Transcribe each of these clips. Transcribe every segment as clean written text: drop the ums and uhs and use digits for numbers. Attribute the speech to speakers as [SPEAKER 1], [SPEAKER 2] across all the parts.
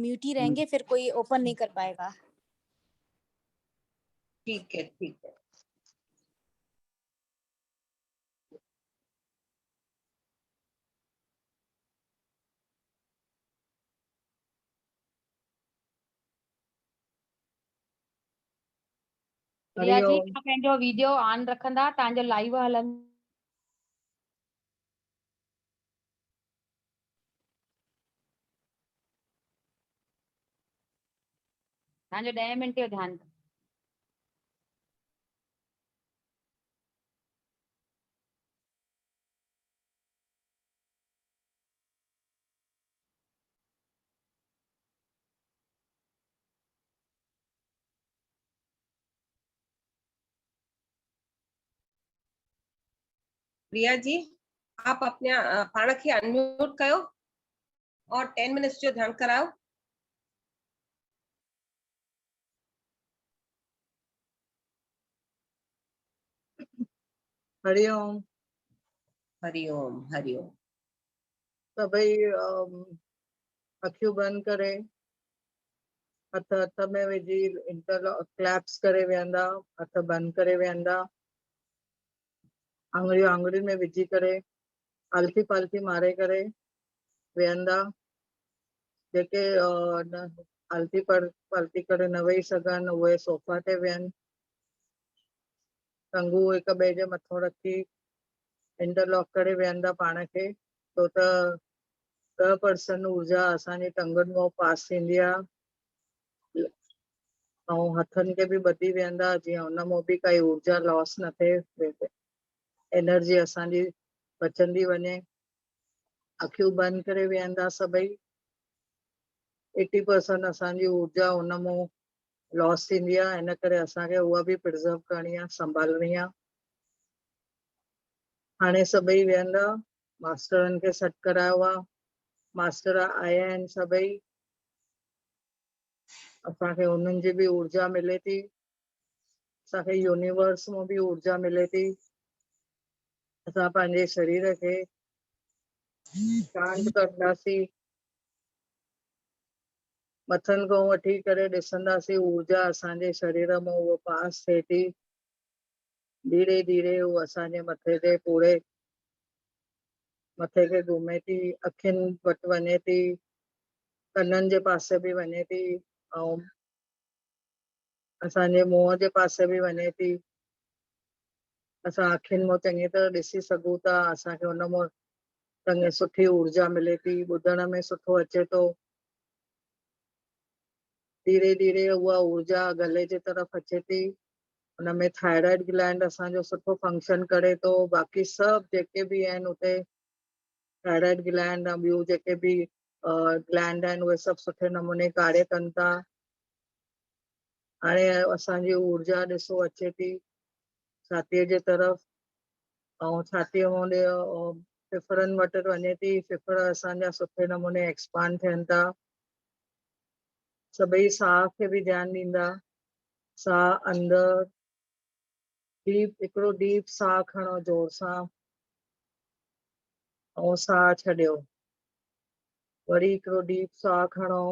[SPEAKER 1] Mute ही रहेंगे, फिर कोई ओपन नहीं कर पाएगा।
[SPEAKER 2] ठीक है, ठीक है।
[SPEAKER 3] प्रिया जी,
[SPEAKER 4] हरिओम।
[SPEAKER 3] तव्हां पंहिंजो वीडियो ऑन रखंदा, तव्हांजो लाइव हलंदो। तव्हांजो 10 मिंट जो ध्यानु।
[SPEAKER 2] प्रिया जी, आप अपने पाण खे अनम्यूट कयो और 10 मिनट्स जो ध्यान कराओ।
[SPEAKER 4] हरिओम।
[SPEAKER 2] हरिओम, हरिओम।
[SPEAKER 4] सभई अखियूं बंद करे हथ में विझी इंटरलॉक क्लैप्स करे वेहंदा, हथ बंद करे वेहंदा, आंगुरियुनि में विझी करे हल्की पल्की मारे करे वेहंदा। जेके हल्की पल्टी करे न वेही सघनि उहे सोफा ते वेहनि। टंगू हिक ॿिए जे मथां रखी इंटरलॉक करे वेहंदा पाण खे, छो त 10% ऊर्जा असांजी टंगुनि मां पास थींदी आहे ऐं हथनि खे बि ॿधी वेहंदा, जीअं हुन मां बि काई ऊर्जा लॉस न थिए, एनर्जी असांजी बचंदी वञे। अखियूं बंदि करे वेहंदा सभई। 80% असांजी ऊर्जा हुन मां लॉस थींदी आहे, इन करे असांखे उहा बि प्रिजर्व करणी आहे, संभालणी आहे। हाणे सभई वेहंदा, मास्टरनि खे सॾु करायो आहे, मास्टर आया आहिनि सभई। असांखे उन्हनि जी बि ऊर्जा मिले थी, असांखे यूनिवर्स मां बि ऊर्जा मिले थी। असां पंहिंजे शरीर खे शांत कंदासीं, मथनि खां वठी करे ॾिसंदासीं ऊर्जा असांजे शरीर मां उहो पास थिए थी। धीरे धीरे उहो असांजे मथे ते पूरे मथे खे घुमे थी, अखियुनि वटि वञे थी, कननि जे पासे बि वञे थी ऐं असांजे मुंहं जे पासे बि वञे थी। असां अखियुनि मां चङी तरह ॾिसी सघूं था, असांखे हुन मां चङी सुठी ऊर्जा मिले थी, ॿुधण में सुठो अचे थो। धीरे धीरे उहा ऊर्जा गले जे तरफ़ अचे थी, हुनमें थायराइड ग्लैंड असांजो सुठो फंक्शन करे थो। बाक़ी सभु जेके बि आहिनि उते थायराइड ग्लैंड ऐं ॿियूं जेके बि ग्लैंड आहिनि उहे सभु सुठे नमूने कार्य कनि था। हाणे असांजी ऊर्जा ॾिसो अचे थी छातीअ जे तरफ़ ऐं छातीअ मां फिफड़नि वटि वञे थी, फिफड़ असांजा सुठे नमूने एक्सपांड थियनि था। सभई साह खे बि ध्यानु ॾींदा, साह अंदरि हिकिड़ो डीप साह खणो जोर सां ऐं साह छॾियो, वरी हिकिड़ो डीप साह खणो,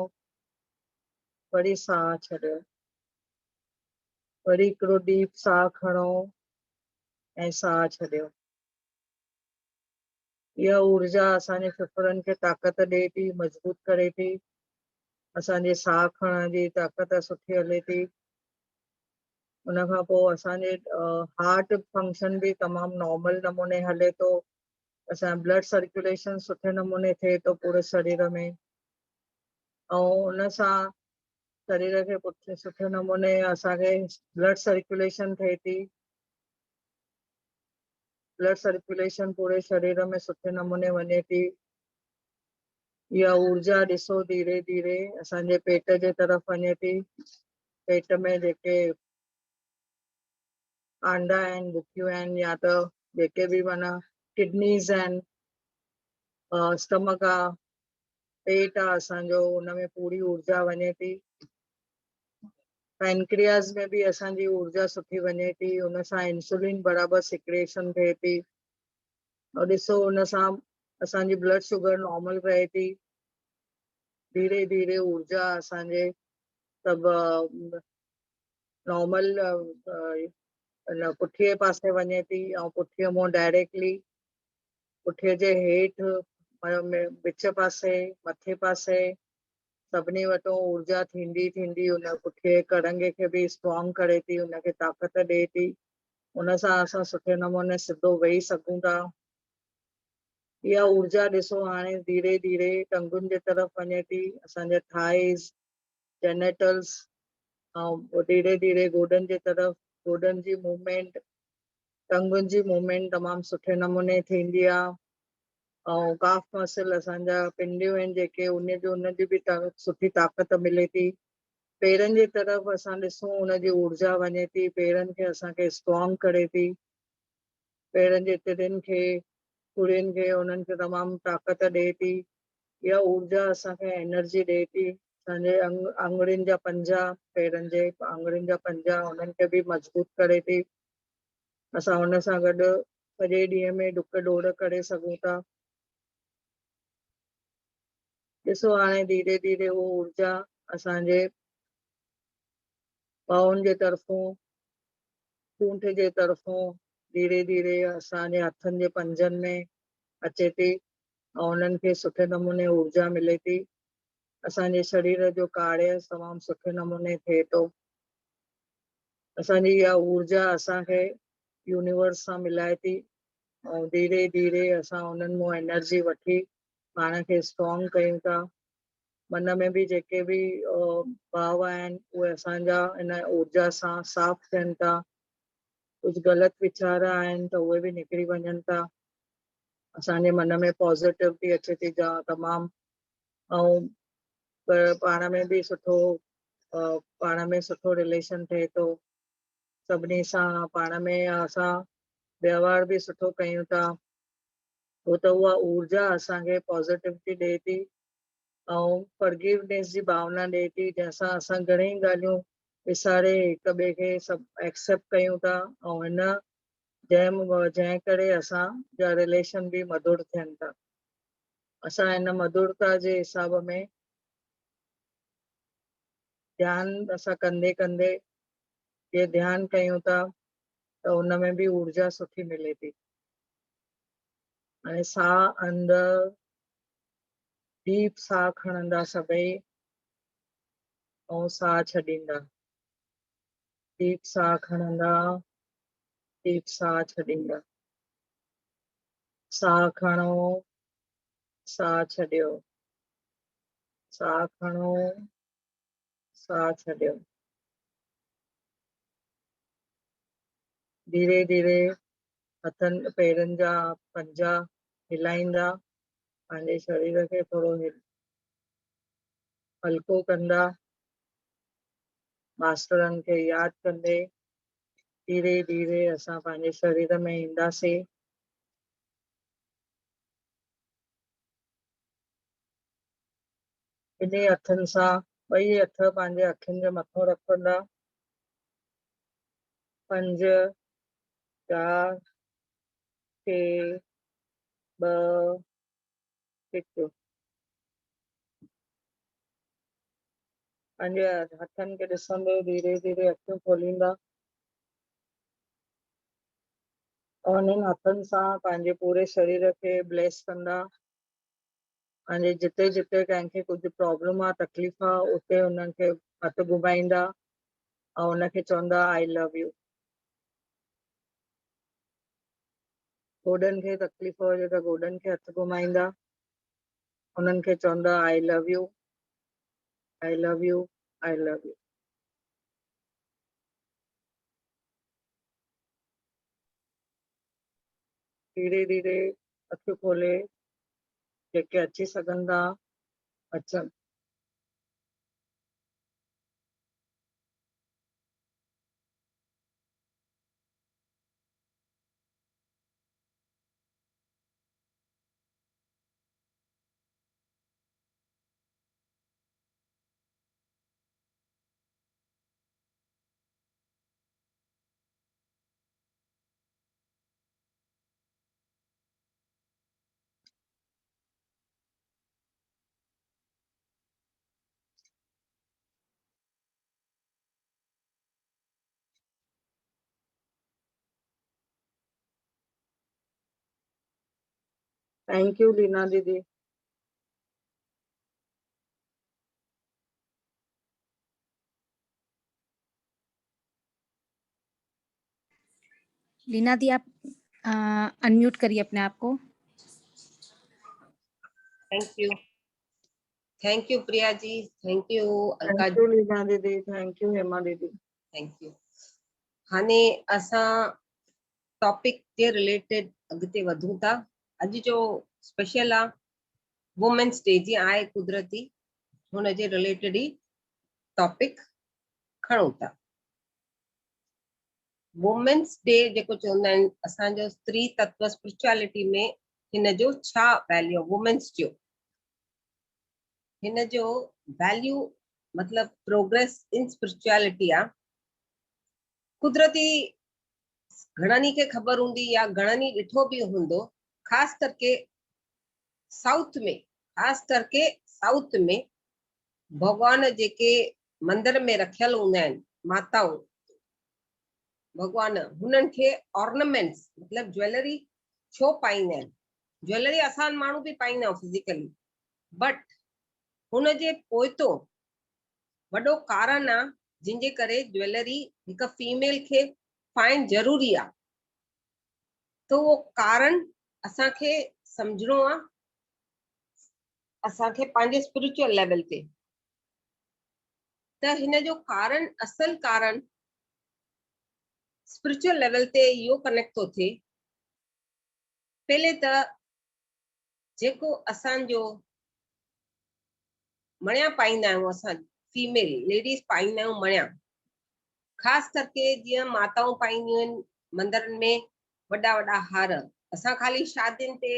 [SPEAKER 4] वरी साह छॾियो, वरी हिकिड़ो डीप साह खणो ऐं साह छॾियो। इहा ऊर्जा असांजे फिफड़नि खे ताक़त ॾिए थी, मज़बूत करे थी, असांजे साह खणण जी ताक़त सुठी हले थी। उन खां पोइ असांजे हार्ट फंक्शन बि तमामु नॉर्मल नमूने हले थो, असांजो ब्लड सर्कुलेशन सुठे नमूने थिए थो पूरे शरीर में, ऐं उन सां शरीर खे सुठे नमूने असांखे ब्लड सर्कुलेशन थिए थी। ब्लड सर्कुलेशन पूरे शरीर में सुठे नमूने वञे थी। इहा ऊर्जा ॾिसो धीरे धीरे असांजे पेट जे तरफ़ वञे थी। पेट में जेके आंडा आहिनि, बुखियूं आहिनि, या त जेके बि माना किडनीज़ आहिनि, स्टमक आहे, पेट आहे असांजो, उनमें पूरी ऊर्जा वञे थी। पैनक्रियास में बि असांजी ऊर्जा सुठी वञे थी, उन सां इंसुलिन बराबरि सिक्रेशन थिए थी और ॾिसो उन सां असांजी ब्लड शुगर नॉर्मल रहे थी। धीरे धीरे ऊर्जा असांजे सभु नॉर्मल पुठीअ पासे वञे थी ऐं पुठीअ मां डायरेक्टली पुठीअ जे हेठि विच पासे मथे पासे सभिनी वटि ऊर्जा थींदी थींदी उन पुठीअ कड़ंगे खे बि स्ट्रॉन्ग करे थी, उनखे ताक़त ॾिए थी। उन सां असां सुठे नमूने सिधो वेही सघूं था। इहा ऊर्जा ॾिसो हाणे धीरे धीरे टंगुनि जे तरफ़ वञे थी, असांजे थाइज़ जेनेटल्स ऐं धीरे धीरे गोॾनि जे तरफ़, गोॾनि जी मूवमेंट, टंगुनि जी मूवमेंट तमामु सुठे नमूने थींदी आहे। ऐं काफ मसल असांजा पिंडियूं आहिनि जेके उनजी बि सुठी ताक़त मिले थी। पेरनि जी तरफ़ असां ॾिसूं उनजी ऊर्जा वञे थी, पेरनि खे असांखे स्ट्रॉन्ग करे थी, पेरनि जे तिरियुनि खे कुड़ियुनि खे उन्हनि खे तमामु ताक़त ॾिए थी। इहा ऊर्जा असांखे एनर्जी ॾिए थी। असांजे आङुरियुनि जा पंजा, पेरनि जे आङुरियुनि जा पंजा उन्हनि खे बि मज़बूत करे थी। असां हुन सां गॾु सॼे ॾींहं में डुक डोड़ करे सघूं था। ॾिसो हाणे धीरे धीरे उहो ऊर्जा असांजे ॿाहुनि जे तरफ़ूं, सूंठ जे तरफ़ूं धीरे धीरे असांजे हथनि जे पंजनि में अचे थी ऐं उन्हनि खे सुठे नमूने ऊर्जा मिले थी। असांजे शरीर जो कार्य तमामु सुठे नमूने थिए थो। असांजी इहा ऊर्जा असांखे यूनिवर्स सां मिलाए थी ऐं धीरे धीरे असां उन्हनि मां एनर्जी वठी पाण खे स्ट्रॉन्ग कयूं था। मन में बि जेके बि भाव आहिनि उहे असांजा इन ऊर्जा सां साफ़ थियनि था। कुझु ग़लति वीचार आहिनि त उहे बि निकिरी वञनि था। असांजे मन में पॉज़िटिविटी अचे थी तमामु, ऐं पाण में बि सुठो पाण में सुठो रिलेशन थिए थो। सभिनी सां पाण में असां व्यवहार बि सुठो कयूं था, छो त उहा ऊर्जा असांखे पॉज़िटिविटी ॾिए थी ऐं फॉरगिवनेस जी भावना ॾिए थी, जंहिंसां असां घणेई ॻाल्हियूं विसारे हिक ॿिए खे सभु एक्सेप्ट कयूं था ऐं हिन जंहिं करे असांजा रिलेशन बि मधुर थियनि था। असां हिन मधुरता जे हिसाब में ध्यानु असां कंदे कंदे जे ध्यानु कयूं था त उन में बि ऊर्जा सुठी मिले थी। हाणे साह अंदरि डीप साह खणंदा सभई ऐं साह छॾींदा, डीप साह खणंदा, डीप साह छॾींदा, साह खणो, साह छॾियो, साह खणो, साह छॾियो। धीरे धीरे हथनि पेरनि जा पंजा हिलाईंदा, पंहिंजे शरीर खे थोरो हल्को कंदा, मास्टरनि खे यादि कंदे धीरे धीरे असां पंहिंजे शरीर में ईंदासीं। ॿिन्ही हथनि सां ॿई हथ पंहिंजे अखियुनि जे मथां रखंदा, 5 4 3 2 1। पंहिंजे हथनि खे ॾिसंदे धीरे धीरे अखियूं खोलींदा और उन्हनि हथनि सां पंहिंजे पूरे शरीर खे ब्लेस कंदा। पंहिंजे जिते जिते कंहिंखे कुझु प्रॉब्लम आहे, तकलीफ़ आहे, उते उन्हनि खे हथु घुमाईंदा ऐं उनखे चवंदा आई लव यू। गोॾनि खे तकलीफ़ हुजे त गोॾनि खे हथु घुमाईंदा, उन्हनि खे चवंदा I love U, I love U, I love U. धीरे धीरे अखियूं खोले जेके अची सघनि था अचनि। थैंक यू लीना दीदी।
[SPEAKER 1] लीना दी आप अनम्यूट करिए अपने आप को।
[SPEAKER 2] Thank you Priya ji, thank you Alka
[SPEAKER 4] thank you Leena दीदी, थैंक यू हेमा दीदी।
[SPEAKER 2] Thank you. हाने असां टॉपिक जे रिलेटेड अॻिते वधूं था। अॼु जो स्पेशल आहे वुमेन्स डे, जी आहे कुदरती हुन जे रिलेटेड ही टॉपिक खणूं था। वुमेन्स डे जेको चवंदा आहिनि असांजो स्त्री तत्व स्पिरिचुअलिटी में हिन जो छा वैल्यू, वुमेन्स जो हिन जो वैल्यू मतलब प्रोग्रेस इन स्पिरिचुअलिटी आहे। कुदरती घणनि खे ख़बर हूंदी या घणनि ॾिठो भी हूंदो, ख़ास करके साउथ में, ख़ास करके साउथ में भगवान जेके मंदिर में रखियल हूंदा आहिनि माताऊं भगवान, हुननि खे ऑर्नामेंट्स मतलब ज्वेलरी छो पाईंदा आहिनि। ज्वेलरी असां माण्हू भी पाईंदा आहियूं फिजिकली, बट हुन जे पोइतो वॾो कारण आहे जिनजे करे ज्वेलरी हिकु फीमेल खे पाइण ज़रूरी आहे। तो वो कारण असांखे समझणो आहे, असांखे पंहिंजे स्पिरिचुअल लेवल ते। त हिन जो कारण, असल कारण स्पिरिचुअल लेवल ते इहो कनेक्ट थो थिए। पहले त जेको असांजो मणिया पाईंदा आहियूं असां फीमेल लेडीज पाईंदा आहियूं मणिया, ख़ास करके जीअं माताऊं पाईंदियूं आहिनि मंदरनि में वॾा वॾा हार, असां खाली शादियुनि ते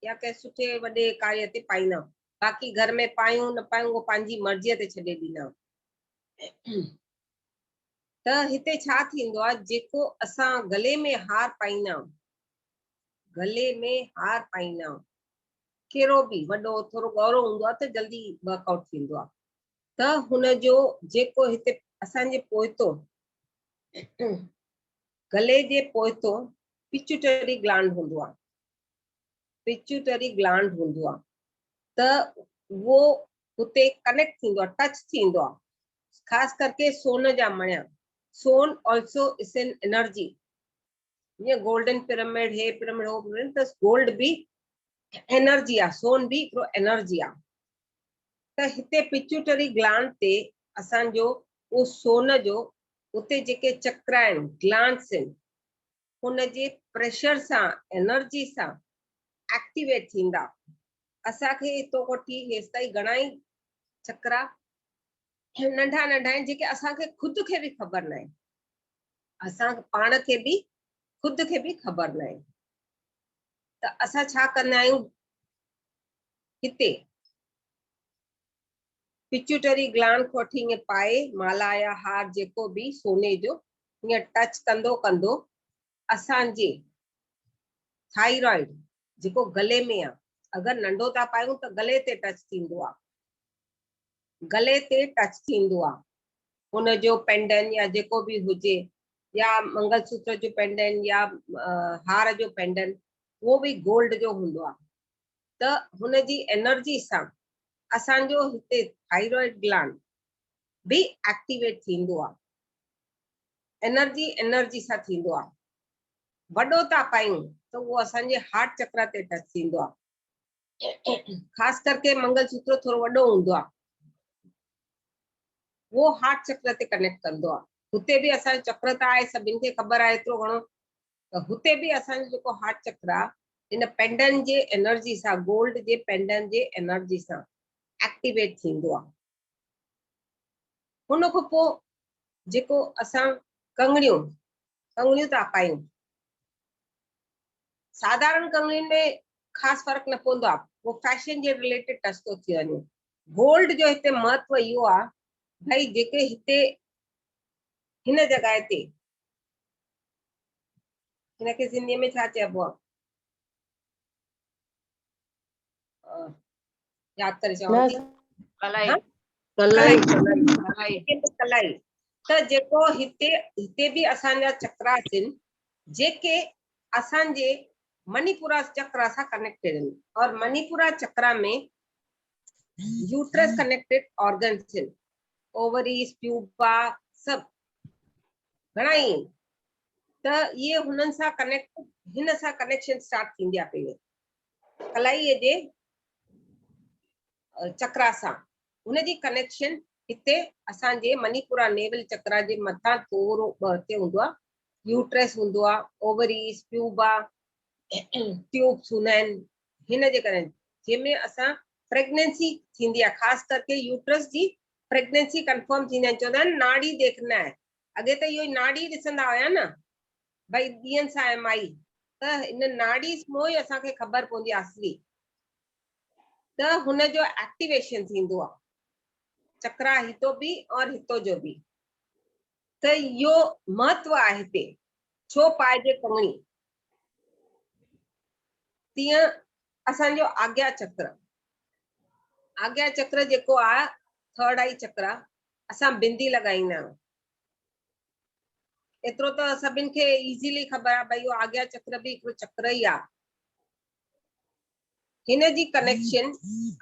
[SPEAKER 2] या कंहिं सुठे वॾे कार्य ते पाईंदा आहियूं, बाक़ी घर में पायूं न पायूं उहो पंहिंजी मर्ज़ीअ ते छॾे ॾींदा आहियूं। त हिते छा थींदो आहे, जेको असां गले में हार पाईंदा आहियूं, गले में हार पाईंदा आहियूं, कहिड़ो बि वॾो थोरो गौरो हूंदो आहे त जल्दी वर्कआउट थींदो आहे। त हुन जो जेको हिते असांजे पोइतो गले जे पोइतो पिट्यूटरी ग्लैंड हूंदो आहे, पिट्यूटरी ग्लैंड हूंदो आहे, त वो हुते कनेक्ट थींदो आहे, टच थींदो आहे। ख़ास करके सोन जा मणिया, सोन ऑल्सो इज एन एनर्जी, ये गोल्डन पिरामिड हे पिरामिड हो पिरामिड, त गोल्ड भी एनर्जी आहे, सोन भी हिकिड़ो एनर्जी आहे। त हिते पिट्यूटरी ग्लैंड ते असांजो उहो सोन जो उते जेके चक्र आहिनि, ग्लैंड्स आहिनि, हुन जे प्रेशर सां, एनर्जी सां एक्टिवेट थींदा। असांखे हितो वठी हेसि ताईं घणाई चक्रा नंढा नंढा आहिनि जेके असांखे खुद खे भी ख़बर न आहे, असां पाण खे भी खुद खे भी ख़बर न आहे। त असां छा कंदा आहियूं, हिते पिट्यूटरी ग्लैंड को वठी ईअं पाए माला या हार जेको भी सोने जो ईअं टच कंदो कंदो असांजे थायराइड जेको गले में आहे, अगर नंढो था पायूं त गले ते टच थींदो आहे, गले ते टच थींदो आहे। हुन जो पेंडेंट या जेको भी हुजे, या मंगलसूत्र जो पेंडेंट या हार जो पेंडेंट, वो भी गोल्ड जो हूंदो आहे। त हुन जी एनर्जी सां असांजो हिते थायराइड ग्लैंड भी एक्टिवेट थींदो आहे, एनर्जी सां थींदो आहे। वॾो था पायूं त उहो असांजे हार्ट चक्र ते टच थींदो आहे, ख़ास करके मंगलसूत्र थोरो वॾो हूंदो आहे, वो हार्ट चक्र ते कनेक्ट कंदो आहे। हुते भी असांजो चक्र त आहे, सभिनि खे ख़बर आहे एतिरो घणो, त हुते भी असांजो जेको हार्ट चक्र आहे इन पेंडेंट जे एनर्जी सां, गोल्ड जे पेंडेंट जे एनर्जी सां एक्टिवेट थींदो आहे। हुन खां पोइ जेको असां कंगड़ियूं था पायूं, साधारण कंगड़ियुनि में ख़ासि फ़र्क़ु न पवंदो आहे, वो फैशन जे रिलेटेड टच थो थी वञे। गोल्ड जो हिते महत्व इहो आहे भाई, जेके हिते हिन जॻह ते, हिनखे सिंधीअ में छा चइबो आहे, यादि करे चवां थी,
[SPEAKER 3] कलाई
[SPEAKER 4] कलाई
[SPEAKER 2] कलाई। त जेको हिते भी असांजा चक्रास आहिनि जेके असांजे मणिपुरा चक्र सां कनेक्टेड आहिनि और मणिपुरा चक्र में यूट्रस कनेक्टेड ऑर्गन्स आहिनि, ओवरीज, प्यूपा, सब घणा ई आहिनि। त ये हुननि सां कनेक्ट, हिन सां कनेक्शन स्टार्ट थींदी आहे पहले कलाईअ जे चक्रा सां। हुनजी कनेक्शन हिते असांजे मणिपुरा नेवल चक्रा जे मथां थोरो हिते हूंदो आहे, यूट्रस हूंदो आहे, ओवरीज, प्यूबा, ट्यूब्स हूंदा आहिनि। हिन जे करे जंहिंमें असां प्रेगनेंसी थींदी आहे, ख़ासि करके यूट्रस जी प्रेगनेंसी कंफर्म थींदा आहिनि। चवंदा आहिनि नाड़ी देखना है, अॻे त इहो नाड़ी ॾिसंदा हुया न भई ॾींहंनि सां आहे माई, त इन नाड़ी मों ई असांखे ख़बर पवंदी आहे असली, त हुनजो एक्टिवेशन थींदो आहे चक्रा हितो बि और हितो जो बि। त इहो महत्व आहे हिते, छो पाइजे कंगणी। तीअं असांजो आज्ञा चक्र, आज्ञा चक्र जेको आहे थर्ड आई चक्र, असां बिंदी लॻाईंदा आहियूं। एतिरो त सभिनि खे इज़ीली ख़बर आहे भई इहो आज्ञा चक्र बि हिकिड़ो चक्र ई आहे। हिन जी कनेक्शन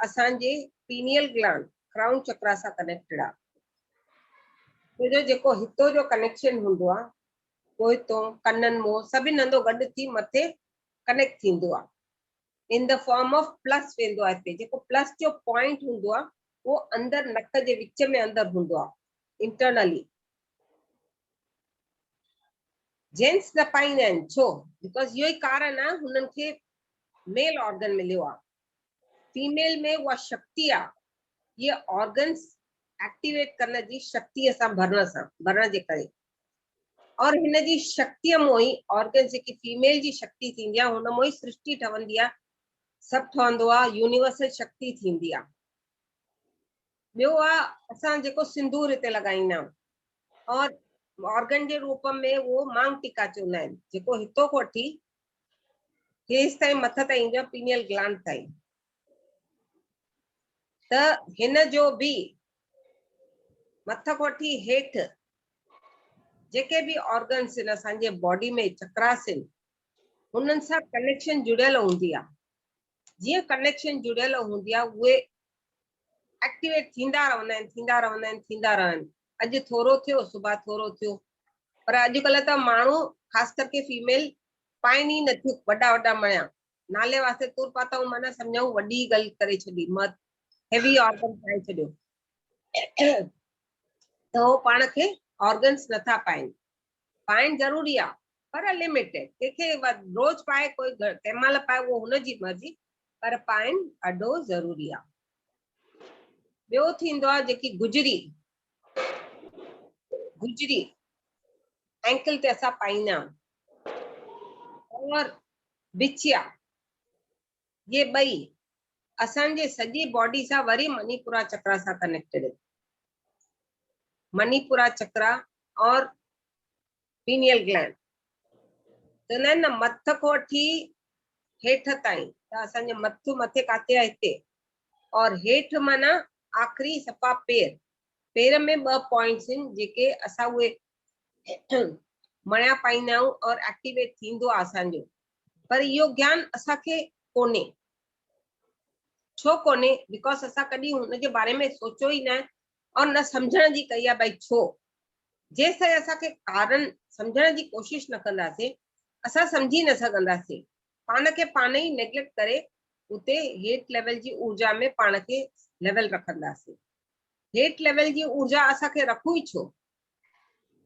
[SPEAKER 2] असांजे पीनियल ग्लैंड, क्राउन चक्र सां कनेक्टेड आहे। छो जेको हितो जो कनेक्शन हूंदो आहे उहो हितो कननि मों सभिनि हंधो गॾु थी मथे कनेक्ट थींदो आहे, in the form of plus वेंदो आहे। हिते जेको प्लस जो पॉइंट हूंदो आहे उहो अंदरि नक जे विच में अंदरि हूंदो आहे, इंटरनली। जेंट्स न पाईंदा आहिनि, छो? बिकॉज इहो ई कारण आहे हुननि खे मेल ऑर्गन मिलियो आहे। फीमेल में उहा शक्ति आहे, ये ऑर्गन्स एक्टिवेट करण जी शक्ति असां भरण जे करे, और हिन जी शक्तिअ मों ई ऑर्गन जेकी फीमेल जी शक्ति थींदी आहे हुन मों ई सृष्टि ठहंदी आहे, सभु ठहंदो आहे, यूनिवर्सल शक्ति थींदी आहे। ॿियो आहे असां जेको सिंदूर हिते लॻाईंदा आहियूं, और ऑर्गन जे रूप में वो मांग टीका चवंदा आहिनि, जेको हितो खां वठी हेसि ताईं मथे ताईं ईंदो आहे, पीनियल ग्लैंड ताईं। त हिन जो बि मथे खां वठी हेठि जेके बि ऑर्गन्स आहिनि असांजे बॉडी में, चक्रास आहिनि, हुननि सां कनेक्शन जुड़ियल हूंदी आहे। जीअं कनेक्शन जुड़ियल हूंदी आहे उहे एक्टिवेट थींदा रहंदा आहिनि, थींदा रहंदा आहिनि, थींदा रहनि। अॼु थोरो थियो, सुभाणे थोरो थियो, पर अॼुकल्ह त माण्हू ख़ासि करके फीमेल पाइनि ई नथियूं वॾा वॾा मणिया, नाले वास्ते तुर पाता माना सम्झूं वॾी ॻाल्हि करे छॾी, मत हेवी ऑर्गन पाए छॾियो, त उहो पाण खे ऑर्गन्स नथा पाइनि। पाइण ज़रूरी आहे पर लिमिटेड, कंहिंखे रोज पाए, कोई कंहिं महिल पाए, उहो हुनजी मर्ज़ी, पर पाइण ॾाढो ज़रूरी आहे। ॿियो थींदो आहे जेकी गुजरी, गुजरी एंकल ते असां पाईंदा आहियूं, और बिछिया, ये ॿई असांजे सॼी बॉडी सां वरी मणिपुरा चक्र सां कनेक्टेड आहिनि। मणिपुरा चक्र और पीनियल ग्लैंड, चवंदा आहिनि न मथ खां वठी हेठि ताईं, त असांजे मथे काथे आहे हिते, और हेठि माना आख़िरी सफ़ा पेर, पेर में 2 पॉइंट्स आहिनि जेके असां उहे मणिया पाईंदा आहियूं और एक्टिवेट थींदो आहे असांजो, पर इहो ज्ञान असांखे कोन्हे। छो कोन्हे? बिकॉज असां कॾहिं हुनजे बारे में सोचियो ई न और न सम्झण जी कई आहे भई छो। जेसि ताईं असांखे कारण सम्झण जी कोशिशि न कंदासीं असां सम्झी न सघंदासीं। पाण खे पाण ई नेग्लेक्ट करे उते हेठि लेवल जी ऊर्जा में पाण खे लेवल रखंदासीं। हेठि लेवल जी ऊर्जा असांखे रखूं ई छो?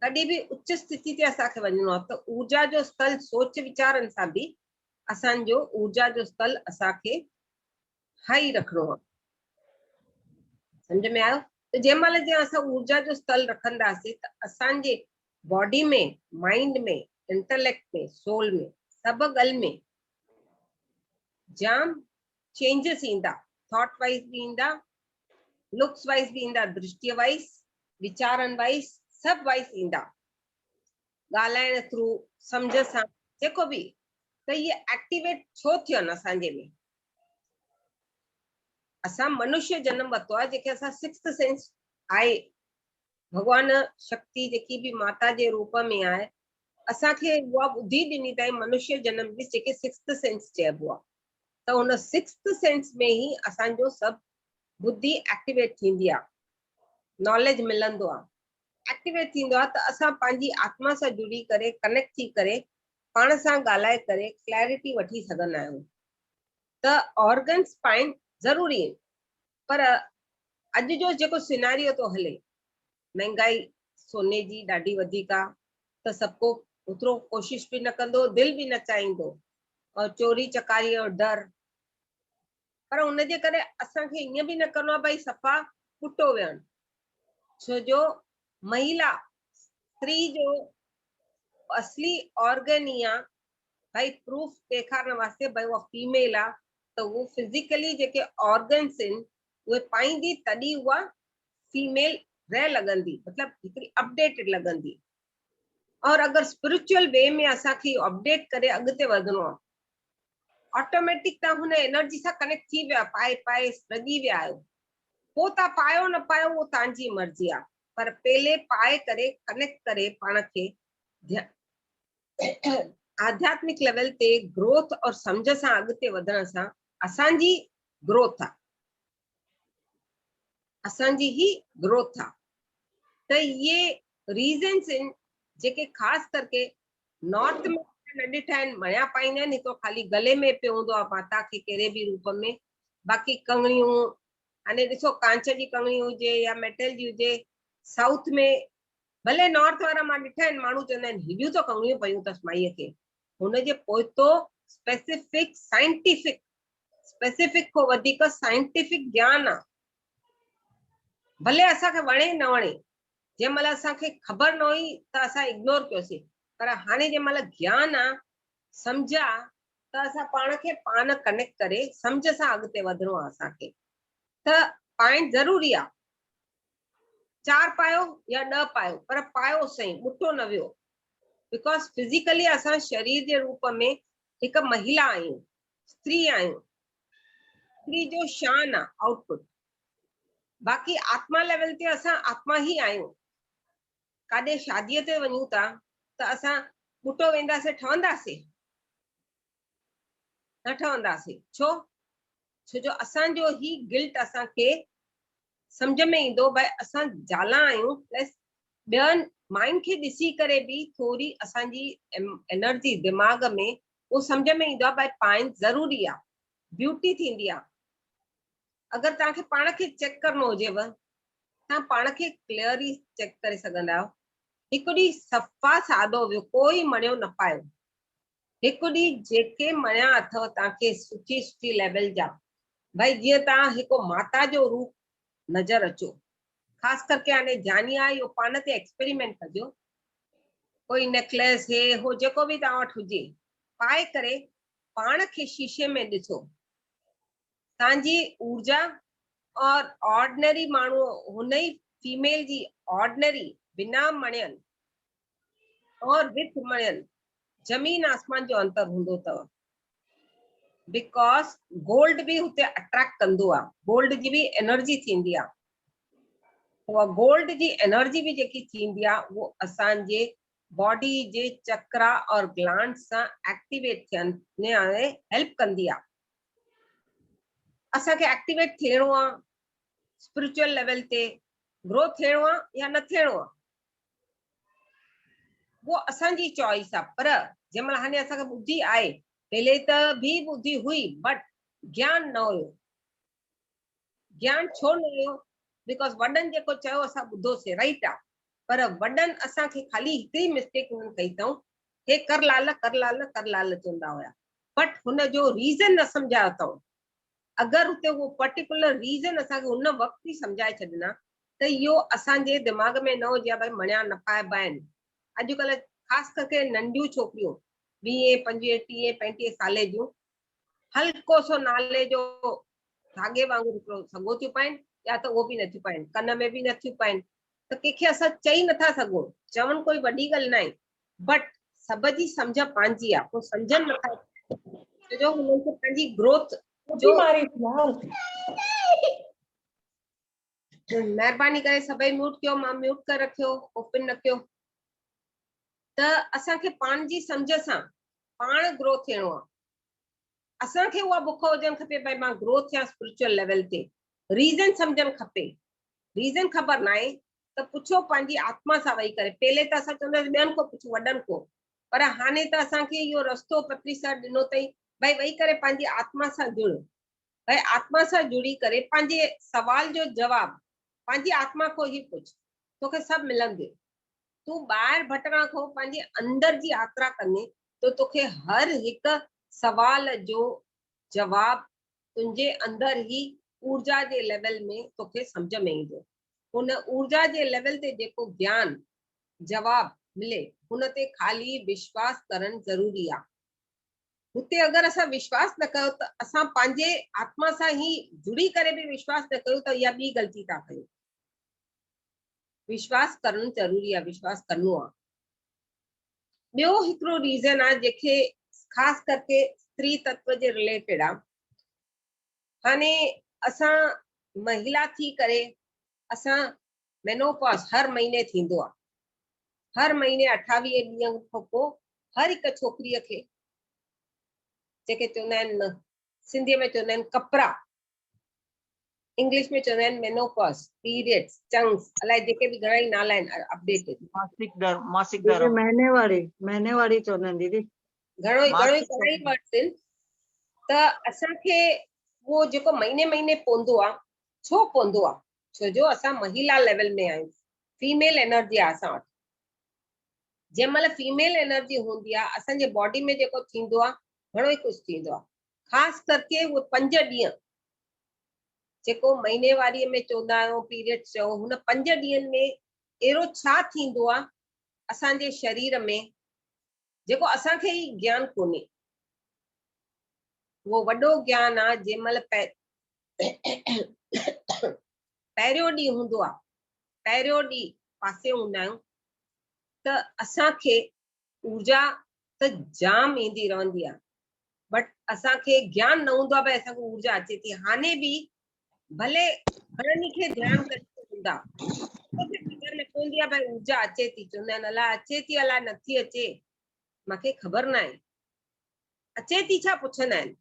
[SPEAKER 2] कॾहिं बि उच्च स्थिति ते असांखे वञिणो आहे त ऊर्जा जो स्थल सोच वीचारनि सां बि असांजो ऊर्जा जो स्थल असांखे हाई रखिणो आहे। समझ में आयो? त जंहिं महिल जे असां ऊर्जा जो स्थल रखंदासीं त असांजे बॉडी में, माइंड में, इंटेलेक्ट में, सोल में, सभु ॻाल्हि में जाम चेंजेस ईंदा। थॉट वाइज भी ईंदा, लुक्स वाइज भी ईंदा, दृष्टि वाइज, विचारन वाइज, सब वाइज ईंदा। ॻाल्हाइण थ्रू, समझ सां, जेको भी, त ये एक्टिवेट छो थियो न असांजे में? असां मनुष्य जन्म वरितो आहे जेके असां 6th सेंस आहे। भगवान शक्ति जेकी भी माता जे रूप में आहे, असांखे उहा ॿुधी ॾिनी अथई मनुष्य जन्म जी जेके सिक्स्थ सेंस चइबो आहे, त उन सिक्स्थ सेंस में ई असांजो सभु बुद्धि एक्टिवेट थींदी आहे, नॉलेज मिलंदो आहे, एक्टिवेट थींदो आहे, त असां पंहिंजी आत्मा सां जुड़ी करे कनेक्ट थी करे पाण सां ॻाल्हाए करे क्लैरिटी वठी सघंदा आहियूं। त ऑर्गन्स पाइण ज़रूरी आहिनि, पर अॼु जो जेको सिनारियो थो हले, महांगाई सोने जी ॾाढी वधीक आहे, त सभु को ओतिरो कोशिश बि न कंदो, दिलि बि न चाहींदो, और चोरी चकारी जो डर, पर उनजे करे असांखे ईअं बि न करिणो आहे भई सफ़ा पुटो वेहण, छो जो महिला स्त्री जो असली ऑर्गन ई आहे भाई प्रूफ ॾेखारण वास्ते भाई उहा फीमेल आहे, त उहो फिजिकली जेके ऑर्गन्स आहिनि उहे पाईंदी, तॾहिं उहा फीमेल रह लॻंदी, मतिलबु हिकिड़ी अपडेटेड लॻंदी। और अगरि स्पिरिचुअल वे में असांखे अपडेट करे अॻिते वधणो आहे, ऑटोमेटिक तव्हां हुन एनर्जी सां कनेक्ट थी विया, पाए रॻी विया आहियो, पोइ तव्हां पायो न पायो उहो तव्हांजी मर्ज़ी आहे, पर पहले पाए करे कनेक्ट करे पाण खे आध्यात्मिक लेवल ते ग्रोथ और समझ सां अॻिते वधण सां असांजी ग्रोथ आहे, असांजी ही ग्रोथ आहे। त ये रीजन्स आहिनि जेके ख़ासि करके नॉर्थ में न ॾिठा आहिनि, मणिया पाईंदा आहिनि, हिकिड़ो ख़ाली गले में पियो हूंदो आहे माता खे कहिड़े बि रूप में, बाक़ी कंगड़ियूं, हाणे ॾिसो कांच जी कंगड़ी हुजे या मेटल जी हुजे, साउथ में भले नॉर्थ वारा मां ॾिठा आहिनि, माण्हू चवंदा आहिनि हेॾियूं त कंगड़ियूं पयूं अथसि माईअ खे, हुनजे पोइतो स्पेसिफिक साइंटिफिक, स्पेसिफिक खां वधीक साइंटिफिक ज्ञान आहे, भले असांखे वणे न वणे, जंहिं महिल असांखे ख़बर न हुई त असां इग्नोर कयोसीं, पर हाणे जंहिं महिल ज्ञान आहे, सम्झ आहे, त असां पाण खे पाण कनेक्ट करे सम्झ सां अॻिते वधणो आहे असांखे। त पाइण ज़रूरी आहे, 4 पायो या 10 पायो, पर पायो सही, ॿुटो न वियो, बिकॉज फिजिकली असां शरीर जे रूप में हिकु महिला आहियूं, स्त्री आहियूं, स्त्री जो शान आहे आउटपुट, बाक़ी आत्मा लेवल ते असां आत्मा ई आहियूं। काॾे शादीअ ते वञूं था त असां ॿुटो वेंदासीं, ठहंदासीं न ठहंदासीं, छो जो असांजो ही गिल्ट असांखे सम्झ में ईंदो भई असां जाला आहियूं, प्लस ॿियनि माइंड खे ॾिसी करे बि थोरी असांजी एनर्जी दिमाग़ में उहो सम्झ में ईंदो आहे भई पाइण ज़रूरी आहे, ब्यूटी थींदी आहे। अगरि तव्हांखे पाण खे चेक करणो हुजेव, तव्हां पाण खे क्लियरली चेक करे सघंदा आहियो, हिकु ॾींहुं सफ़ा सादो वियो, कोई मणियो न पायो, हिकु ॾींहुं जेके मणिया अथव तव्हांखे सुठी सुठी लेवल जा, भई जीअं तव्हां हिकु माता जो रूप नज़र अचो, ख़ासि करके हाणे जानिया इहो पाण ते एक्सपेरिमेंट कजो, कोई नेकलेस हे हो जेको बि तव्हां वटि हुजे, पाए करे पाण खे शीशे में ॾिसो, तव्हांजी ऊर्जा और ऑर्डिनरी माण्हू हुन ई फीमेल जी ऑर्डिनरी बिना मणियनि और विथ मणियनि जमीन आसमान जो अंतर हूंदो अथव, बिकॉज गोल्ड बि हुते अट्रैक्ट कंदो आहे, गोल्ड जी बि एनर्जी थींदी आहे, उहा गोल्ड जी एनर्जी बि जेकी थींदी आहे उहो असांजे बॉडी जे चक्रा और ग्लैंड सां एक्टिवेट थियण में हेल्प कंदी आहे। असांखे एक्टिवेट थियणो आहे, स्पिरिचुअल लेवल ते ग्रो थियणो आहे या न थियणो आहे, वो असांजी चॉइस आहे। पर जंहिं महिल हाणे असांखे ॿुधी आहे, पहले त बि ॿुधी हुई, बट ज्ञान न हुयो। ज्ञान छो न हुयो? बिकॉज वॾनि जेको चयो असां ॿुधोसीं, राइट आहे, पर वॾनि असांखे ख़ाली हिकिड़ी मिस्टेक हुननि कई अथऊं, हे कर लाल कर लाल कर लाल चवंदा हुया, बट हुनजो रीज़न न सम्झायो अथऊं। अगरि हुते उहो पर्टिकुलर रीज़न असांखे हुन वक़्तु ई सम्झाए छॾींदा त इहो असांजे दिमाग़ में न हुजे भई मणिया न पाइबा आहिनि। अॼुकल्ह ख़ासि करके नंढियूं छोकिरियूं 20, 25, 30, 35 साले जूं हल्को सो नाले जो धागे वांगुरु हिकिड़ो सॻो थियूं पाइनि, या त उहो बि नथियूं पाइनि, कन में बि नथियूं पाइनि, त कंहिंखे असां चई नथा सघूं, चवणु कोई वॾी ॻाल्हि न आहे, बट सभ जी सम्झ पंहिंजी आहे, पोइ सम्झनि नथा, छो हुननि खे पंहिंजी ग्रोथ जो महिरबानी करे सभई म्यूट कयो, मां म्यूट करे रखियो, ओपन न कयो। त असांखे पाण जी सम्झ सां पाण ग्रो थियणो आहे। असांखे उहा बुख हुजणु खपे भई मां ग्रो थियां स्पिरिचुअल लेवल ते। रीज़न सम्झणु खपे। रीज़न ख़बर न आहे त पुछो पंहिंजी आत्मा सां वेही करे। पहले त असां चवंदासीं ॿियनि को पुछो, वॾनि को, पर हाणे त असांखे इहो रस्तो पत्री सर ॾिनो अथई भई वेही करे पंहिंजी आत्मा सां जुड़। भई आत्मा सां जुड़ी करे पंहिंजे सवाल जो जवाब पंहिंजी आत्मा को ही पुछ, तोखे सभु मिलंदे। तूं ॿाहिरि भटकण खां पंहिंजे अंदर जी यात्रा कंदे तो तोखे हर हिकु सवाल जो जवाब तुंहिंजे अंदर ही ऊर्जा जे लेवल में तोखे सम्झ में ईंदो। हुन ऊर्जा जे लेवल ते जेको ज्ञान जवाब मिले हुन ते खाली विश्वास करणु ज़रूरी आहे। हुते अगर असां विश्वास न कयो त असां पंहिंजे आत्मा सां ही जुड़ी करे भी विश्वास न कयूं त इहा ॿी ग़लती था कयूं। विश्वास करणु ज़रूरी आहे, विश्वास करणो आहे। ॿियो हिकिड़ो रीज़न आहे जेके ख़ासि करके स्त्री तत्व जे रिलेटेड आहे। हाणे असां महिला थी करे असां मेनोपॉज हर महीने थींदो आहे। हर महीने 28 ॾींहं खां पोइ हर हिकु छोकिरीअ खे जेके चवंदा आहिनि सिंधीअ में चवंदा आहिनि कपड़ा, इंग्लिश में चवंदा आहिनि मेनोपॉज, पीरियड्स, चंक्स, अलाए जेके बि घणा ई नाला आहिनि अपडेटेड।
[SPEAKER 4] मासिक धर्म महीने वारी चवंदा आहिनि दीदी।
[SPEAKER 2] घणो ई घणा ई वर्ड्स आहिनि। त असांखे वो जेको महीने महीने पवंदो आहे, छो पवंदो आहे? छो जो असां महिला लेवल में आहियूं, फीमेल एनर्जी आहे असां वटि। जंहिं महिल फीमेल एनर्जी हूंदी आहे असांजे बॉडी में जेको थींदो आहे घणो ई कुझु थींदो आहे। ख़ासि करके वो 5 ॾींहं जेको महीने वारीअ में चवंदा आहियूं पीरियड्स चओ, हुन 5 ॾींहंनि में अहिड़ो छा थींदो आहे असांजे शरीर में जेको असांखे ई ज्ञान कोन्हे। वो वॾो ज्ञान आहे। जंहिं महिल पहिरियों ॾींहुं हूंदो आहे, पहिरियों ॾींहुं पासे हूंदा आहियूं त असांखे ऊर्जा त जाम ईंदी रहंदी आहे, बट असांखे ज्ञान न हूंदो आहे भई असांखे ऊर्जा अचे थी। हाणे बि भले घणनि खे ध्यान करे हूंदा, ख़बर न पवंदी आहे भई ऊर्जा अचे थी। चवंदा आहिनि अलाए अचे थी अलाए नथी अचे, मूंखे ख़बर न आहे। अचे थी छा पुछंदा आहिनि।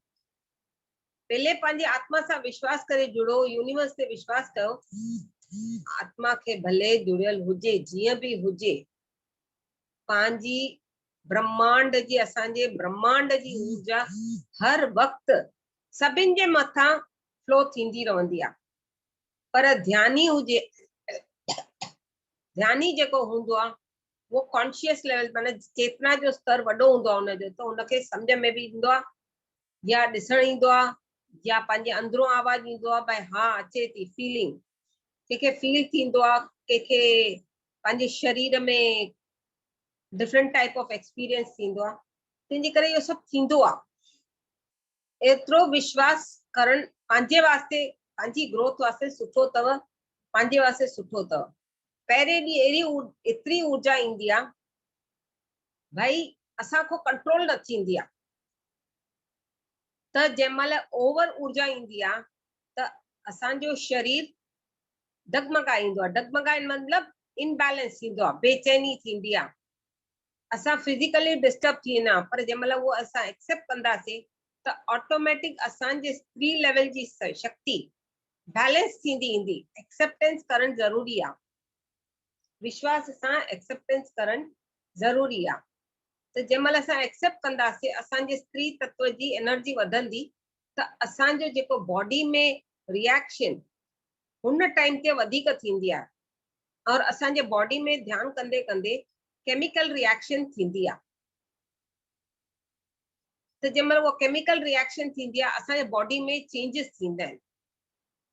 [SPEAKER 2] पहले पंहिंजी आत्मा सां विश्वास करे जुड़ो, यूनिवर्स ते विश्वास कयो। आत्मा खे भले जुड़ियल हुजे जीअं बि हुजे, पंहिंजी ब्रह्मांड जी असांजे ब्रह्मांड जी ऊर्जा हर वक्त सभिनि जे मथां फ्लो थींदी रहंदी आहे। पर ध्यानी हुजे, ध्यानी जेको हूंदो आहे वो कॉन्शियस लेवल माने चेतना जो स्तर वॾो हूंदो आहे हुनजो, त हुनखे सम्झ में बि ईंदो आहे या ॾिसण ईंदो आहे या पंहिंजे अंदरों आवाज ईंदो आहे भई हा अचे थी फीलिंग। कंहिंखे फील थींदो आहे, कंहिंखे पंहिंजे शरीर में डिफरेंट टाइप ऑफ एक्सपीरियंस थींदो आहे। तंहिंजे करे इहो सभु थींदो आहे। एतिरो विश्वास करणु पंहिंजे वास्ते, पंहिंजी ग्रोथ वास्ते सुठो अथव, पंहिंजे वास्ते सुठो अथव। पहिरें ॾींहुं अहिड़ी एतिरी ऊर्जा ईंदी आहे भई असांखो कंट्रोल न थींदी आहे। त जंहिं महिल ओवर ऊर्जा ईंदी आहे त असांजो शरीर डगमगाईंदो आहे। डगमगाइण मतिलबु इनबैलेंस थींदो आहे, बेचैनी थींदी आहे, असां फिजिकली डिस्टर्ब थी वेंदा। पर जंहिं महिल उहो असां एक्सेप्ट कंदासीं त ऑटोमेटिक असांजे स्त्री लेवल जी शक्ति बैलेंस थींदी ईंदी। एक्सेप्टेंस करणु ज़रूरी आहे, विश्वास सां एक्सेप्टेंस करणु ज़रूरी आहे। त जंहिं महिल असां एक्सेप्ट कंदासीं असांजे स्त्री तत्व जी एनर्जी वधंदी, त असांजो जेको बॉडी में रिएक्शन हुन टाइम ते वधीक थींदी आहे और असांजे बॉडी में ध्यानु कंदे कंदे केमिकल रिएक्शन थींदी आहे। त जंहिं महिल उहो केमिकल रिएक्शन थींदी आहे असांजे बॉडी में चेंजिस थींदा आहिनि,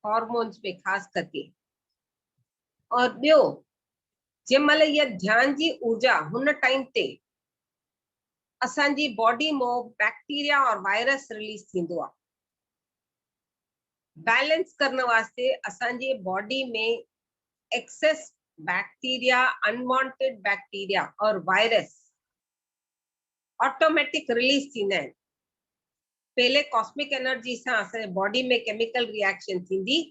[SPEAKER 2] हॉर्मोन्स में ख़ासि करके। और ॿियो जंहिं महिल इहा ध्यान जी ऊर्जा हुन टाइम ते असांजी बॉडी में बैक्टीरिया और वायरस रिलीज थींदो आहे। बैलेंस करण वास्ते असांजी बॉडी में एक्सेस बैक्टीरिया, अनवांटेड बैक्टीरिया और वायरस ऑटोमेटिक रिलीज थींदा आहिनि। पहले कॉस्मिक एनर्जी सां असांजे बॉडी में केमिकल रिएक्शन थींदी,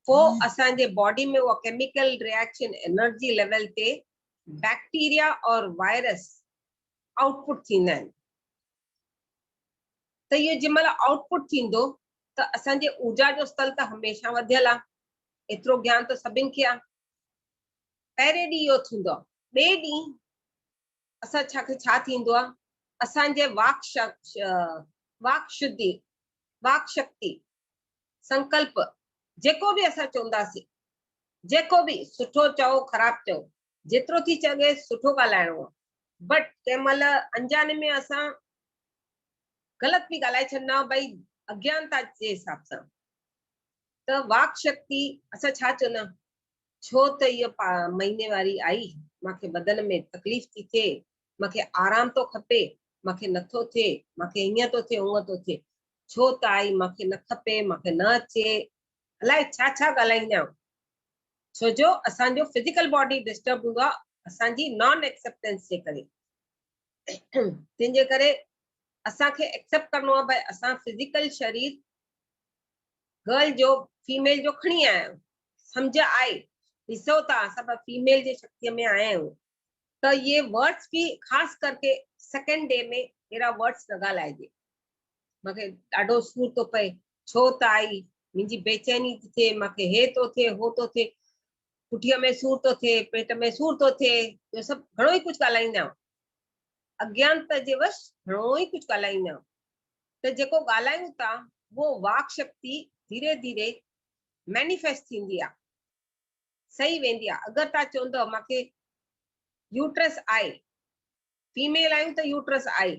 [SPEAKER 2] पोइ असांजे बॉडी में उहा केमिकल रिएक्शन एनर्जी लेवल ते बैक्टीरिया और वायरस आउटपुट थींदा आहिनि। त इहो जंहिंमहिल आउटपुट थींदो त असांजे ऊर्जा जो स्तर त हमेशह वधियल आहे, एतिरो ज्ञान त सभिनि खे आहे। पहिरें ॾींहुं इहो थींदो आहे। ॿिए ॾींहुं असां छा थींदो आहे, असांजे वाक शुद्धि, वाक शक्ति, संकल्प, जेको बि असां चवंदासीं, जेको बि सुठो चओ ख़राब चओ, जेतिरो थी सघे सुठो ॻाल्हाइणो आहे। बट कंहिं महिल अंजाने में असां ग़लति बि ॻाल्हाए छॾंदा भई अज्ञानता जे हिसाब सां। त वाक शक्ति असां छा चवंदा, छो त इहो महीने वारी आई, मूंखे बदन में तकलीफ़ थी थिए, मूंखे आराम तो खपे, मूंखे नथो थिए, मूंखे हीअं तो थिए हूअं तो थिए, छो त आई, मूंखे न खपे, मूंखे न अचे, अलाए छा छा ॻाल्हाईंदा आहियूं। छो जो असांजो फिजिकल बॉडी डिस्टर्ब हूंदो आहे असांजी नॉन एक्सेप्टेंस जे करे। तंहिंजे करे असांखे एक्सेप्ट करणो आहे भाई असां फिजिकल शरीर गर्ल जो फीमेल जो खणी आया आहियूं, सम्झ आहे, ॾिसो था असां फीमेल जे शक्तिअ में आया आहियूं। त ये वर्ड्स भी खास करके सेकेंड डे में अहिड़ा वर्ड्स न ॻाल्हाइजे। मूंखे ॾाढो सूर थो पए, छो त आई, मुंहिंजी बेचैनी थी थिए, मूंखे हे थो थिए हो थो थिए, पुठीअ में सूर थो थिए, पेट में सूर थो थिए, इहो सभु घणो ई कुझु ॻाल्हाईंदा आहियूं। अज्ञानता जे वश घणो ई कुझु ॻाल्हाईंदा आहियूं। त जेको ॻाल्हायूं था वो वाक शक्ति धीरे धीरे मैनिफेस्ट थींदी आहे, सही वेंदी आहे। अगरि तव्हां चवंदव मूंखे यूट्रस आहे, फीमेल आहियूं त यूट्रस आहे,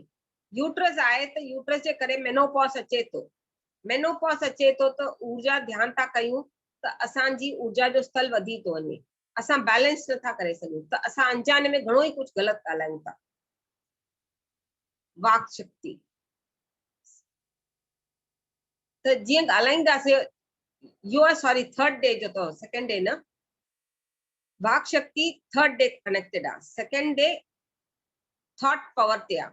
[SPEAKER 2] यूट्रस आहे त यूट्रस जे करे मेनोपॉज अचे थो, मेनोपॉज अचे थो त ऊर्जा ध्यान था कयूं त असांजी ऊर्जा जो स्तर वधी थो वञे, असां बैलेंस नथा करे सघूं, त असां अंजाने में घणो ई कुझु ग़लति ॻाल्हायूं था। वाक शक्ति त जीअं ॻाल्हाईंदासीं, you are sorry third day जो अथव, सेकेंड डे न, वाक शक्ति थर्ड डे कनेक्टेड आहे, सेकेंड डे थॉट पावर ते आहे।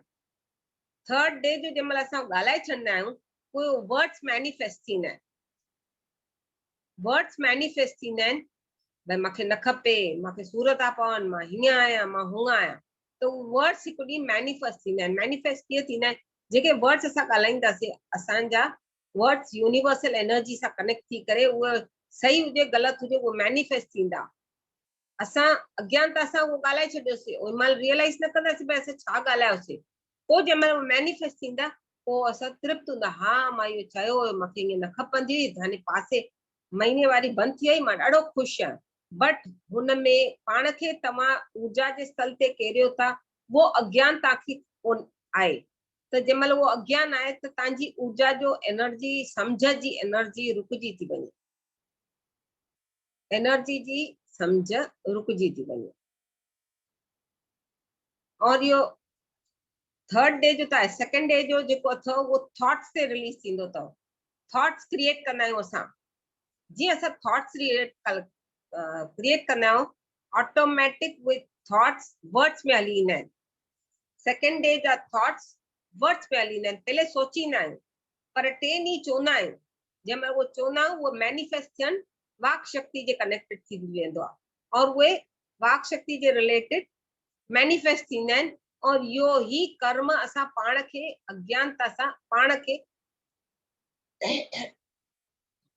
[SPEAKER 2] थर्ड डे जो जंहिंमहिल असां ॻाल्हाए छॾंदा आहियूं उहे वर्ड्स मैनिफेस्ट थींदा आहिनि, वर्ड्स मैनिफेस्ट थींदा आहिनि भई मूंखे न खपे, मूंखे सूर था पवनि, मां हीअं आहियां, मां हूअं आहियां, त वर्ड्स हिकु ॾींहुं मैनिफेस्ट थींदा आहिनि। मैनिफेस्ट कीअं थींदा आहिनि, जेके वर्ड्स असां ॻाल्हाईंदासीं असांजा वर्ड्स यूनिवर्सल एनर्जी सां कनेक्ट थी करे, उहे सही हुजे ग़लति हुजे उहे मैनिफेस्ट थींदा। असां अज्ञानता सां उहो ॻाल्हाए छॾियोसीं, उन महिल रियलाइज़ न कंदासीं भई असां छा ॻाल्हायोसीं। पोइ जंहिंमहिल मैनिफेस्ट थींदा पोइ असां तृप्त हूंदा, हा मां इहो चयो हुयो, मूंखे ईअं न खपंदी हुई, हाणे पासे महीने वारी बंदि थी वई, मां ॾाढो ख़ुशि आहियां। बट हुन में पाण खे तव्हां ऊर्जा जे स्तर ते केरियो था, वो अज्ञान तव्हांखे कोन आहे। त जंहिंमहिल उहो अज्ञान आहे त तव्हांजी ऊर्जा जो एनर्जी, सम्झ जी एनर्जी रुकिजी थी वञे, एनर्जी जी सम्झ रुकिजी थी वञे। और इहो थर्ड डे जो त आहे, सेकेंड डे जो जेको अथव उहो थॉट्स ते रिलीज थींदो अथव। थॉट्स क्रिएट कंदा आहियूं असां, जीअं असां थॉट्स क्रिएट कंदा आहियूं, ऑटोमेटिक विद थॉट्स वर्ड्स में हली ईंदा आहिनि। सेकेंड डे जा थॉट्स वर्ड्स में हली ईंदा आहिनि, पहले सोचींदा आहियूं, पर 3 ॾींहं चवंदा आहियूं, जंहिंमहिल उहो चवंदा आहियूं उहो मैनिफेस्ट थियनि वाक शक्ति जे कनेक्टेड थी वेंदो आहे, और उहे वाक शक्ति जे रिलेटेड मैनिफेस्ट थींदा आहिनि। और इहो ही कर्म असां पाण खे अज्ञानता सां पाण खे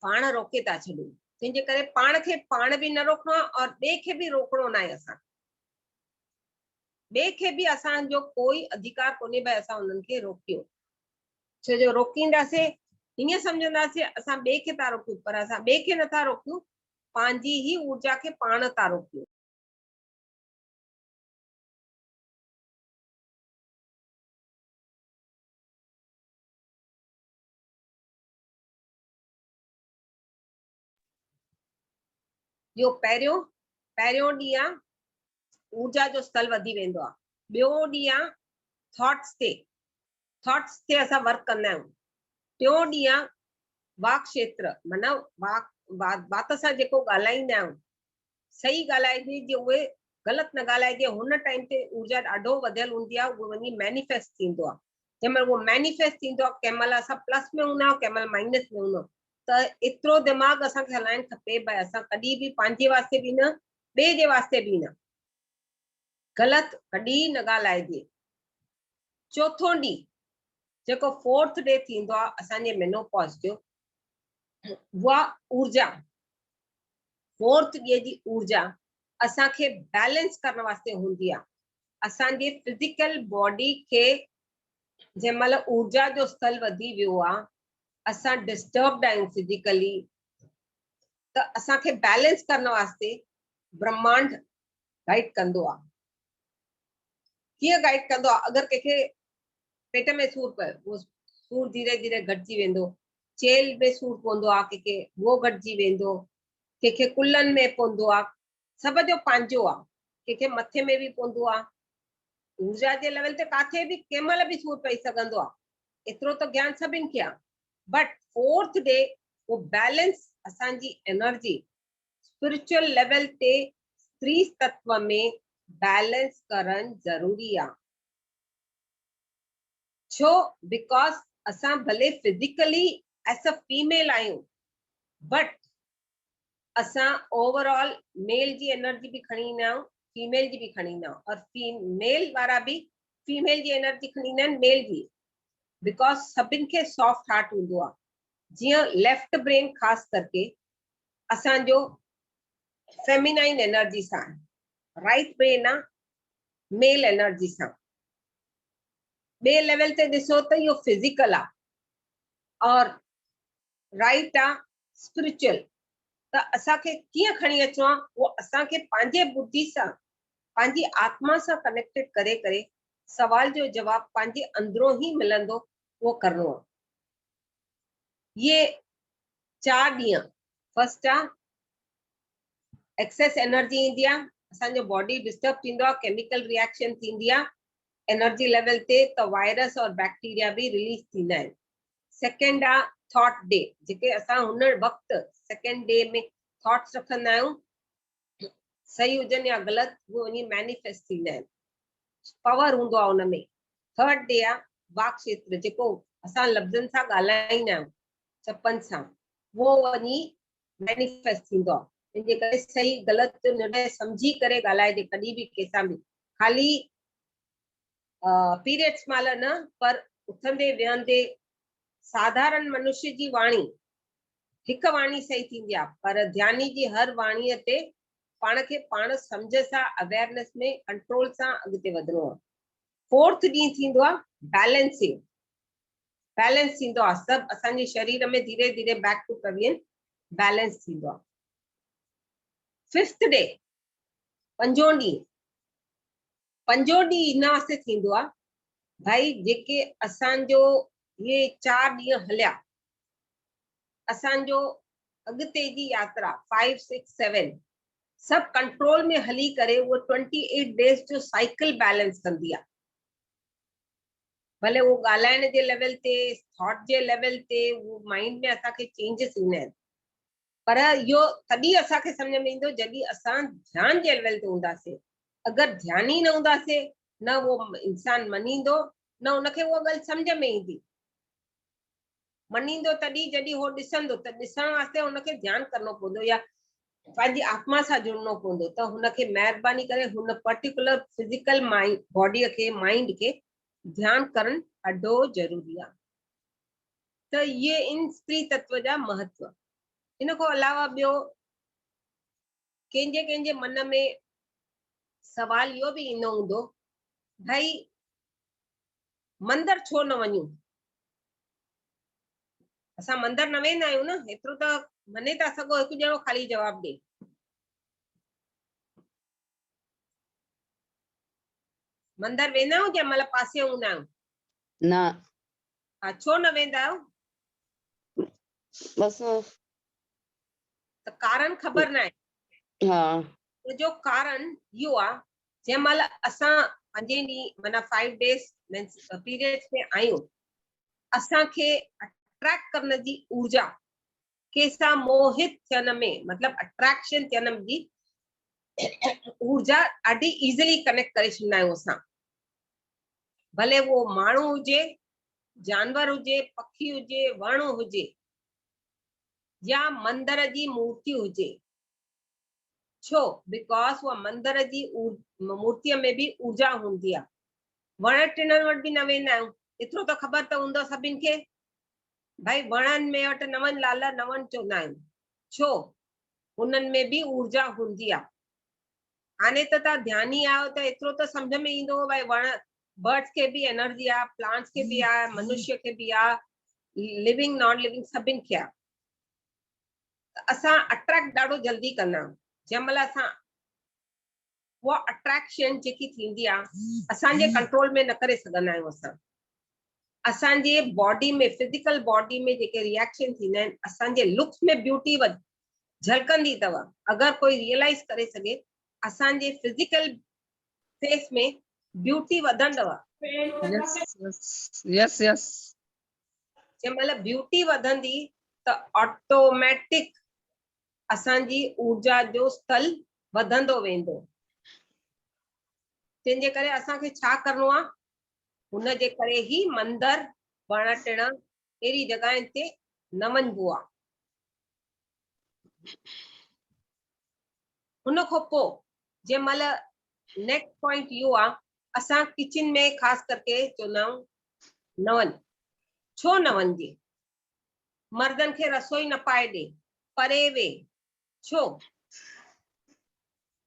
[SPEAKER 2] पाण रोके था छॾूं। तंहिंजे करे पाण खे पाण बि न रोकणो आहे और ॿिए खे बि रोकणो न आहे। असां ॿिए खे बि असांजो कोई अधिकार कोन्हे भई असां उन्हनि खे रोकियो, छो जो रोकींदासीं हीअं सम्झंदासीं असां ॿिए खे था रोकियूं, पर असां ॿिए खे नथा रोकियूं, पंहिंजी ही ऊर्जा खे पाण था रोकियूं। इहो पहिरियों ॾींहुं आहे, ऊर्जा जो स्तर वधी वेंदो आहे। ॿियो ॾींहुं आहे थॉट्स ते असां वर्क कंदा आहियूं। टियों ॾींहुं आहे वाक क्षेत्र, माना बात सां जेको ॻाल्हाईंदा आहियूं सही ॻाल्हाइजे, जे उहे ग़लति न ॻाल्हाइजे। हुन टाइम ते ऊर्जा ॾाढो वधियल हूंदी आहे, उहो वञी मैनिफेस्ट थींदो आहे। जंहिंमहिल उहो मैनिफेस्ट थींदो आहे, कंहिं महिल असां प्लस में हूंदा आहियूं, कंहिं महिल माइनस में हूंदा आहियूं। त एतिरो दिमाग़ असांखे हलाइणु खपे भई असां कॾहिं बि पंहिंजे वास्ते बि न, ॿिए जे वास्ते बि न, ग़लति कॾहिं न ॻाल्हाइजे। चौथो ॾींहुं जेको 4th डे थींदो आहे असांजे मेनोपॉज जो, उहा ऊर्जा 4th ॾींहं जी ऊर्जा असांखे बैलेंस करण वास्ते हूंदी आहे। असांजे फिजिकल बॉडी खे जंहिं महिल ऊर्जा जो स्तर वधी वियो आहे, असां डिस्टर्ब्ड आहियूं फिजिकली, त असांखे बैलेंस करण वास्ते ब्रह्मांड गाइड कंदो आहे। कीअं गाइड कंदो आहे? अगरि कंहिंखे पेट में सूर पए, उहो सूर धीरे धीरे घटिजी वेंदो। चेल में सूर पवंदो आहे, कंहिंखे उहो घटिजी वेंदो, कंहिंखे कुल्हनि में पवंदो आहे। सब जो पंहिंजो आहे। कंहिंखे मथे में बि पवंदो आहे। ऊर्जा जे लेवल ते काथे बि कंहिं महिल बि सूर पई सघंदो आहे, एतिरो त ज्ञान सभिनि खे आहे। बट 4th डे वो बैलेंस असांजी एनर्जी स्पिरिचुअल लेवल ते स्त्री तत्व में बैलेंस करण जरूरी आहे। छो? बिकॉज असां भले फिजिकली एज अ फीमेल आहियूं, बट असां ओवरऑल मेल जी एनर्जी भी खणी ईंदा आहियूं, फीमेल जी भी खणी ईंदा आहियूं, और मेल वारा भी फीमेल जी एनर्जी खणी ईंदा आहिनि, मेल जी। बिकॉज सभिनि खे सॉफ्ट हार्ट हूंदो आहे। जीअं लेफ्ट ब्रेन ख़ासि करके असांजो फेमिनाइन एनर्जी सां, राइट ब्रेन आहे मेल एनर्जी सां। ॿिए लेवल ते ॾिसो त इहो फिजिकल आहे और राइट आहे स्पिरिचुअल। त असांखे कीअं खणी अचणो आहे? उहो असांखे पंहिंजे बुद्धि सां, पंहिंजी आत्मा सां कनेक्टेड करे करे सवाल जो जवाब पंहिंजे अंदरों ही मिलंदो, उहो करणो आहे। ये 4 ॾींहं, फर्स्ट आहे एक्सेस एनर्जी ईंदी आहे, असांजो बॉडी डिस्टर्ब थींदो आहे, केमिकल रिएक्शन थींदी आहे एनर्जी लेवल ते, त वायरस और बैक्टीरिया भी रिलीज थींदा आहिनि। सेकेंड आहे थॉट डे, जेके असां हुन वक़्तु सेकेंड डे में थॉट्स रखंदा आहियूं, सही हुजनि या ग़लति, उहे वञी मैनिफेस्ट थींदा आहिनि, पावर हूंदो आहे हुन में। थर्ड डे आहे वाक क्षेत्र, जेको असां लफ़्ज़नि सां ॻाल्हाईंदा आहियूं चपनि सां, उहो वञी मैनिफेस्ट थींदो आहे। इनजे करे सही ग़लति निर्णय सम्झी करे ॻाल्हाइजे कॾहिं बि कंहिंसां बि। ख़ाली पीरियड्स महिल न, पर उथंदे वेहंदे साधारण मनुष्य जी वाणी, हिकु वाणी सही थींदी आहे, पर ध्यानी जी हर वाणीअ ते पाण खे पाण सम्झ सां, अवेयरनेस में, कंट्रोल सां अॻिते वधणो आहे। 4th ॾींहुं थींदो आहे बैलेंसिंग। बैलेंस थींदो आहे सभु असांजे शरीर में धीरे धीरे बैक टू पवेलियन बैलेंस थींदो आहे। 5th डे, पंजो ॾींहुं, पंजो ॾींहुं इन वास्ते थींदो आहे भाई जेके असांजो ये 4 ॾींहं हलिया, असांजो अॻिते जी यात्रा 5, 6, 7 सब कंट्रोल में हली करे वो 28 डेज जो साइकिल बैलेंस कंदी आहे। भले वो ॻाल्हाइण जे लेवल ते, थॉट जे लेवल ते, वो माइंड में असांखे चेंजेस ईंदा आहिनि, पर इहो तॾहिं असांखे सम्झ में ईंदो जॾहिं असां ध्यान जे लेवल ते हूंदासीं। अगरि ध्यान ई न हूंदासीं, न वो इंसान मञींदो, न उनखे उहा ॻाल्हि सम्झ में ईंदी। मञींदो तॾहिं जॾहिं हो ॾिसंदो, त ॾिसण वास्ते हुनखे ध्यानु करणो पवंदो या पंहिंजी आत्मा सां जुड़नो पवंदो, त हुनखे महिरबानी करे हुन पर्टिकुलर फिजिकल माइंड बॉडीअ खे, माइंड खे ध्यानु करणु ॾाढो ज़रूरी आहे। त इहे इन स्त्री तत्व जा महत्व। इन खां अलावा ॿियो कंहिंजे कंहिंजे मन में सवाल इहो बि ईंदो हूंदो, भाई मंदिर छो न वञूं? असां मंदिर न वेंदा आहियूं न, एतिरो त मने था सघो, हिकु ॼणो ख़ाली जवाब ॾे। मंदिर वेंदा आहियो जंहिं महिल पासे हूंदा आहियो?
[SPEAKER 5] न।
[SPEAKER 2] हा, छो न वेंदा आहियो?
[SPEAKER 5] बस
[SPEAKER 2] त कारण ख़बर न आहे।
[SPEAKER 5] हाँ
[SPEAKER 2] जो कारण इहो आहे, जंहिं महिल असां 5 ॾींहं माना 5 डेज पीरियड्स में आहियूं, असांखे अट्रैक्ट करण जी ऊर्जा, कंहिंसां मोहित थियण में, मतलब अट्रैक्शन थियण जी ऊर्जा ॾाढी इज़िली कनेक्ट करे छॾींदा आहियूं असां। भले वो माण्हू हुजे, जानवर हुजे, पखी हुजे, वण हुजे, या मंदिर जी मूर्ति हुजे। छो? बिकॉज उहा मंदिर जी मूर्तिअ में भी ऊर्जा हूंदी आहे। वण टिणनि वटि बि न वेंदा आहियूं, एतिरो त ख़बर त हूंदो सभिनि खे भाई वणनि में वटि न वञ लाल, न वञ चवंदा आहियूं, छो? उन्हनि में बि ऊर्जा हूंदी आहे। हाणे त तव्हां ध्यानु आयो त एतिरो त सम्झ में ईंदो भाई वण बर्ड्स के भी एनर्जी आहे, प्लांट्स के भी आहे, मनुष्य के भी आहे, लिविंग नॉन लिविंग सभिनि खे आहे। असां अट्रैक्ट ॾाढो जल्दी कंदा आहियूं, जंहिं महिल असां उहा अट्रैक्शन जेकी थींदी आहे असांजे कंट्रोल में न करे सघंदा आहियूं। असांजे बॉडी में, फिजिकल बॉडी में जेके रिएक्शन थींदा आहिनि, असांजे लुक्स में ब्यूटी झलकंदी अथव। अगरि कोई रियलाइज करे सघे असांजे फिजिकल फेस में ब्यूटी वधंदव।
[SPEAKER 4] यस यस
[SPEAKER 2] जंहिं महिल ब्यूटी वधंदी त ऑटोमेटिक असांजी ऊर्जा जो स्तर वधंदो वेंदो। तंहिंजे करे असांखे छा करिणो आहे? हुन जे करे ही मंदर, वण टिण अहिड़ी जॻहियुनि ते न वञिबो आहे। हुन खां पोइ जंहिं महिल नेक्स्ट पॉइंट इहो आहे, असां किचन में ख़ासि करके चवंदा आहियूं न वञ। छो न वञिजे? मर्दनि खे रसोई न पाए ॾे, परे वे। छो?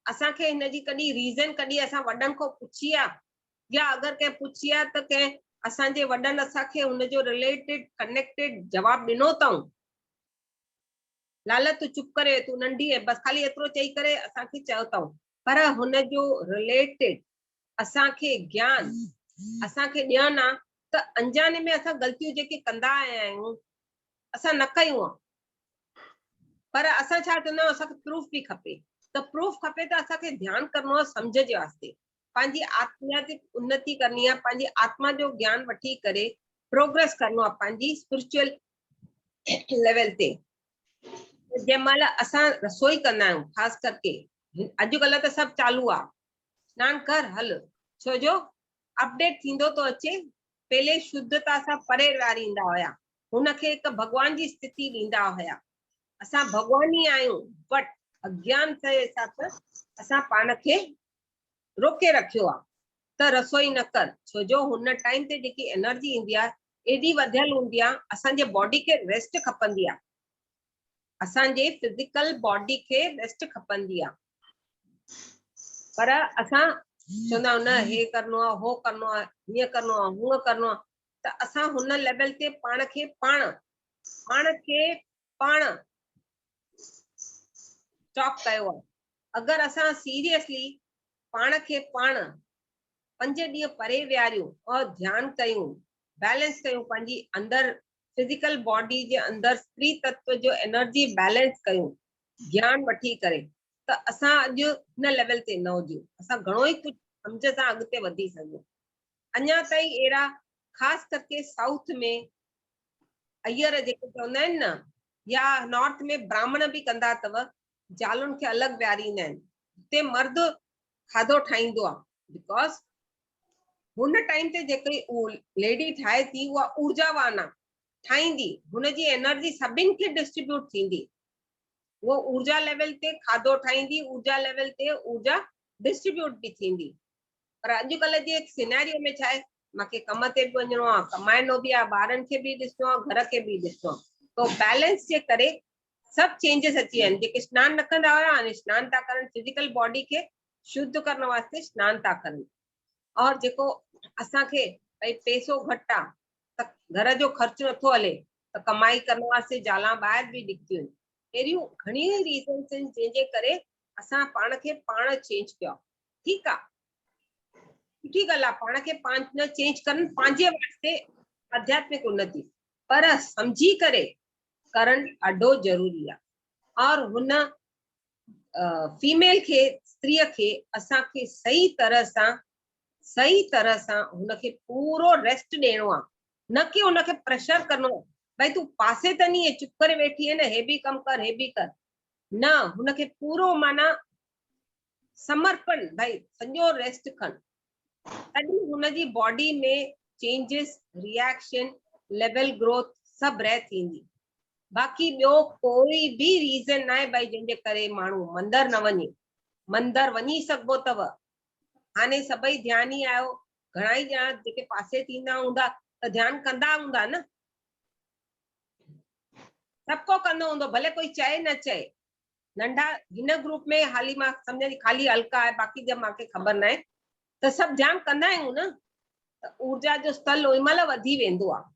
[SPEAKER 2] असांखे हिनजी कॾहिं रीज़न कॾहिं असां वॾनि खां पुछी आहे, या अगरि कंहिं पुछी आहे त कंहिं असांजे वॾनि असांखे हुनजो रिलेटेड कनेक्टेड जवाब ॾिनो अथऊं? लाल तूं चुप करे, तूं नंढी आहे, बस खाली एतिरो चई करे असांखे चयो अथऊं, पर हुनजो रिलेटेड असांखे ज्ञान असांखे ॾियनि आहे त अंजाने में असां ग़लतियूं जेके कंदा आया आहियूं असां न कयूं आहे। पर असां छा चवंदा आहियूं, असांखे प्रूफ बि खपे। त प्रूफ खपे त असांखे ध्यानु करिणो आहे समझ जे वास्ते, पंहिंजी आत्मा जी उन्नति करणी आहे, पंहिंजी आत्मा जो ज्ञान वठी करे प्रोग्रेस करिणो आहे पंहिंजी स्पिरिचुअल लेवल ते। जंहिं महिल असां रसोई कंदा आहियूं, ख़ासि करके अॼुकल्ह त सभु चालू आहे, सनानु कर हल, छो जो अपडेट थींदो थो अचे। पहले शुद्धता सां परे विहारींदा हुया, हुनखे हिकु भॻवान जी स्थिति ॾींदा हुया। असां भॻवान ई आहियूं, बट अज्ञान जे हिसाब सां असां पाण खे रोके रखियो आहे त रसोई न कर, छो जो हुन टाइम ते जेकी एनर्जी ईंदी आहे एॾी वधियल हूंदी आहे, असांजे बॉडी खे रेस्ट खपंदी आहे, असांजे फिजिकल बॉडी खे रेस्ट खपंदी आहे। पर असां चवंदा आहियूं न हे करिणो आहे, हो करिणो आहे, हीअं करिणो आहे, हूअं करिणो आहे, त असां हुन लेवल ते पाण खे पाण स्टॉप कयो आहे। अगरि असां सीरियसली पाण खे पाण 5 ॾींहं परे विहारियूं और ध्यानु कयूं, बैलेंस कयूं, पंहिंजी अंदर फिजिकल बॉडी जे अंदर स्त्री तत्व जो एनर्जी बैलेंस कयूं, ज्ञान वठी करे, त असां अॼु हिन लेवल ते न हुजूं, असां घणो ई कुझु सम्झ सां अॻिते वधी सघूं। अञा ताईं अहिड़ा ख़ासि करके साउथ में अय्यर जेके चवंदा आहिनि न, या नॉर्थ में ब्राह्मण बि कंदा अथव, जालुनि खे अलॻि विहारींदा आहिनि। हिते मर्द खाधो ठाहींदो आहे, बिकॉज हुन टाइम ते जेकी लेडी ठाहे थी उहा ऊर्जावान आहे, ठाहींदी, हुनजी एनर्जी सभिनि खे डिस्ट्रीब्यूट थींदी, वो ऊर्जा लेवल ते खाधो ठाहींदी, ऊर्जा लेवल ते ऊर्जा डिस्ट्रीब्यूट भी थींदी। पर अॼुकल्ह जे सिनेरियो में छा आहे, मूंखे कम ते बि वञिणो आहे, कमाइणो बि आहे, ॿारनि खे बि ॾिसणो आहे, घर खे बि ॾिसणो आहे, तो बैलेंस जे करे सभु चेंजेस अची विया आहिनि। जेके सनानु न कंदा हुया हाणे सनानु था करनि, फिजिकल बॉडी खे शुद्ध करण वास्ते सनानु था करनि। और जेको असांखे भई पैसो घटि आहे त घर जो ख़र्चु नथो हले त कमाई करण वास्ते ज़ालां ॿाहिरि बि निकितियूं आहिनि। अहिड़ियूं घणियूं रीज़न्स आहिनि जंहिंजे करे असां पाण खे पाण चेंज कयो। ठीकु आहे, सुठी ॻाल्हि आहे, पाण खे पाण चेंज कनि पंहिंजे वास्ते आध्यात्मिक उन्नति, पर सम्झी करे करणु ॾाढो ज़रूरी आहे। और हुन फीमेल खे, स्त्रीअ खे असांखे सही तरह सां हुनखे पूरो रेस्ट ॾियणो आहे, न कि हुनखे प्रेशर करणो आहे भाई तूं पासे त नहीं है, चुप करे वेठी है न, हे भी कम कर, हे भी कर, न, हुनखे पूरो माना समर्पण, भाई सॼो रेस्ट खण, तॾहिं हुनजी बॉडी में चेंजेस, रिएक्शन, लेवल ग्रोथ सभु रह थींदी। बाक़ी ॿियो कोई बि रीज़न न आहे भाई जंहिंजे करे माण्हू मंदर न वञे। मंदर वञी सघिबो अथव, हाणे सभई ध्यानु ई आयो, घणाई ॼणा जेके पासे थींदा हूंदा त ध्यानु कंदा हूंदा न, सभु को कंदो हूंदो, भले कोई चए न चए। नंढा हिन ग्रुप में हाली मां सम्झां थी, खाली हल्का आहे, बाक़ी जब मूंखे ख़बर न आहे, त सभु ध्यानु कंदा आहियूं न, त ऊर्जा जो स्तर ओॾी महिल वधी वेंदो आहे।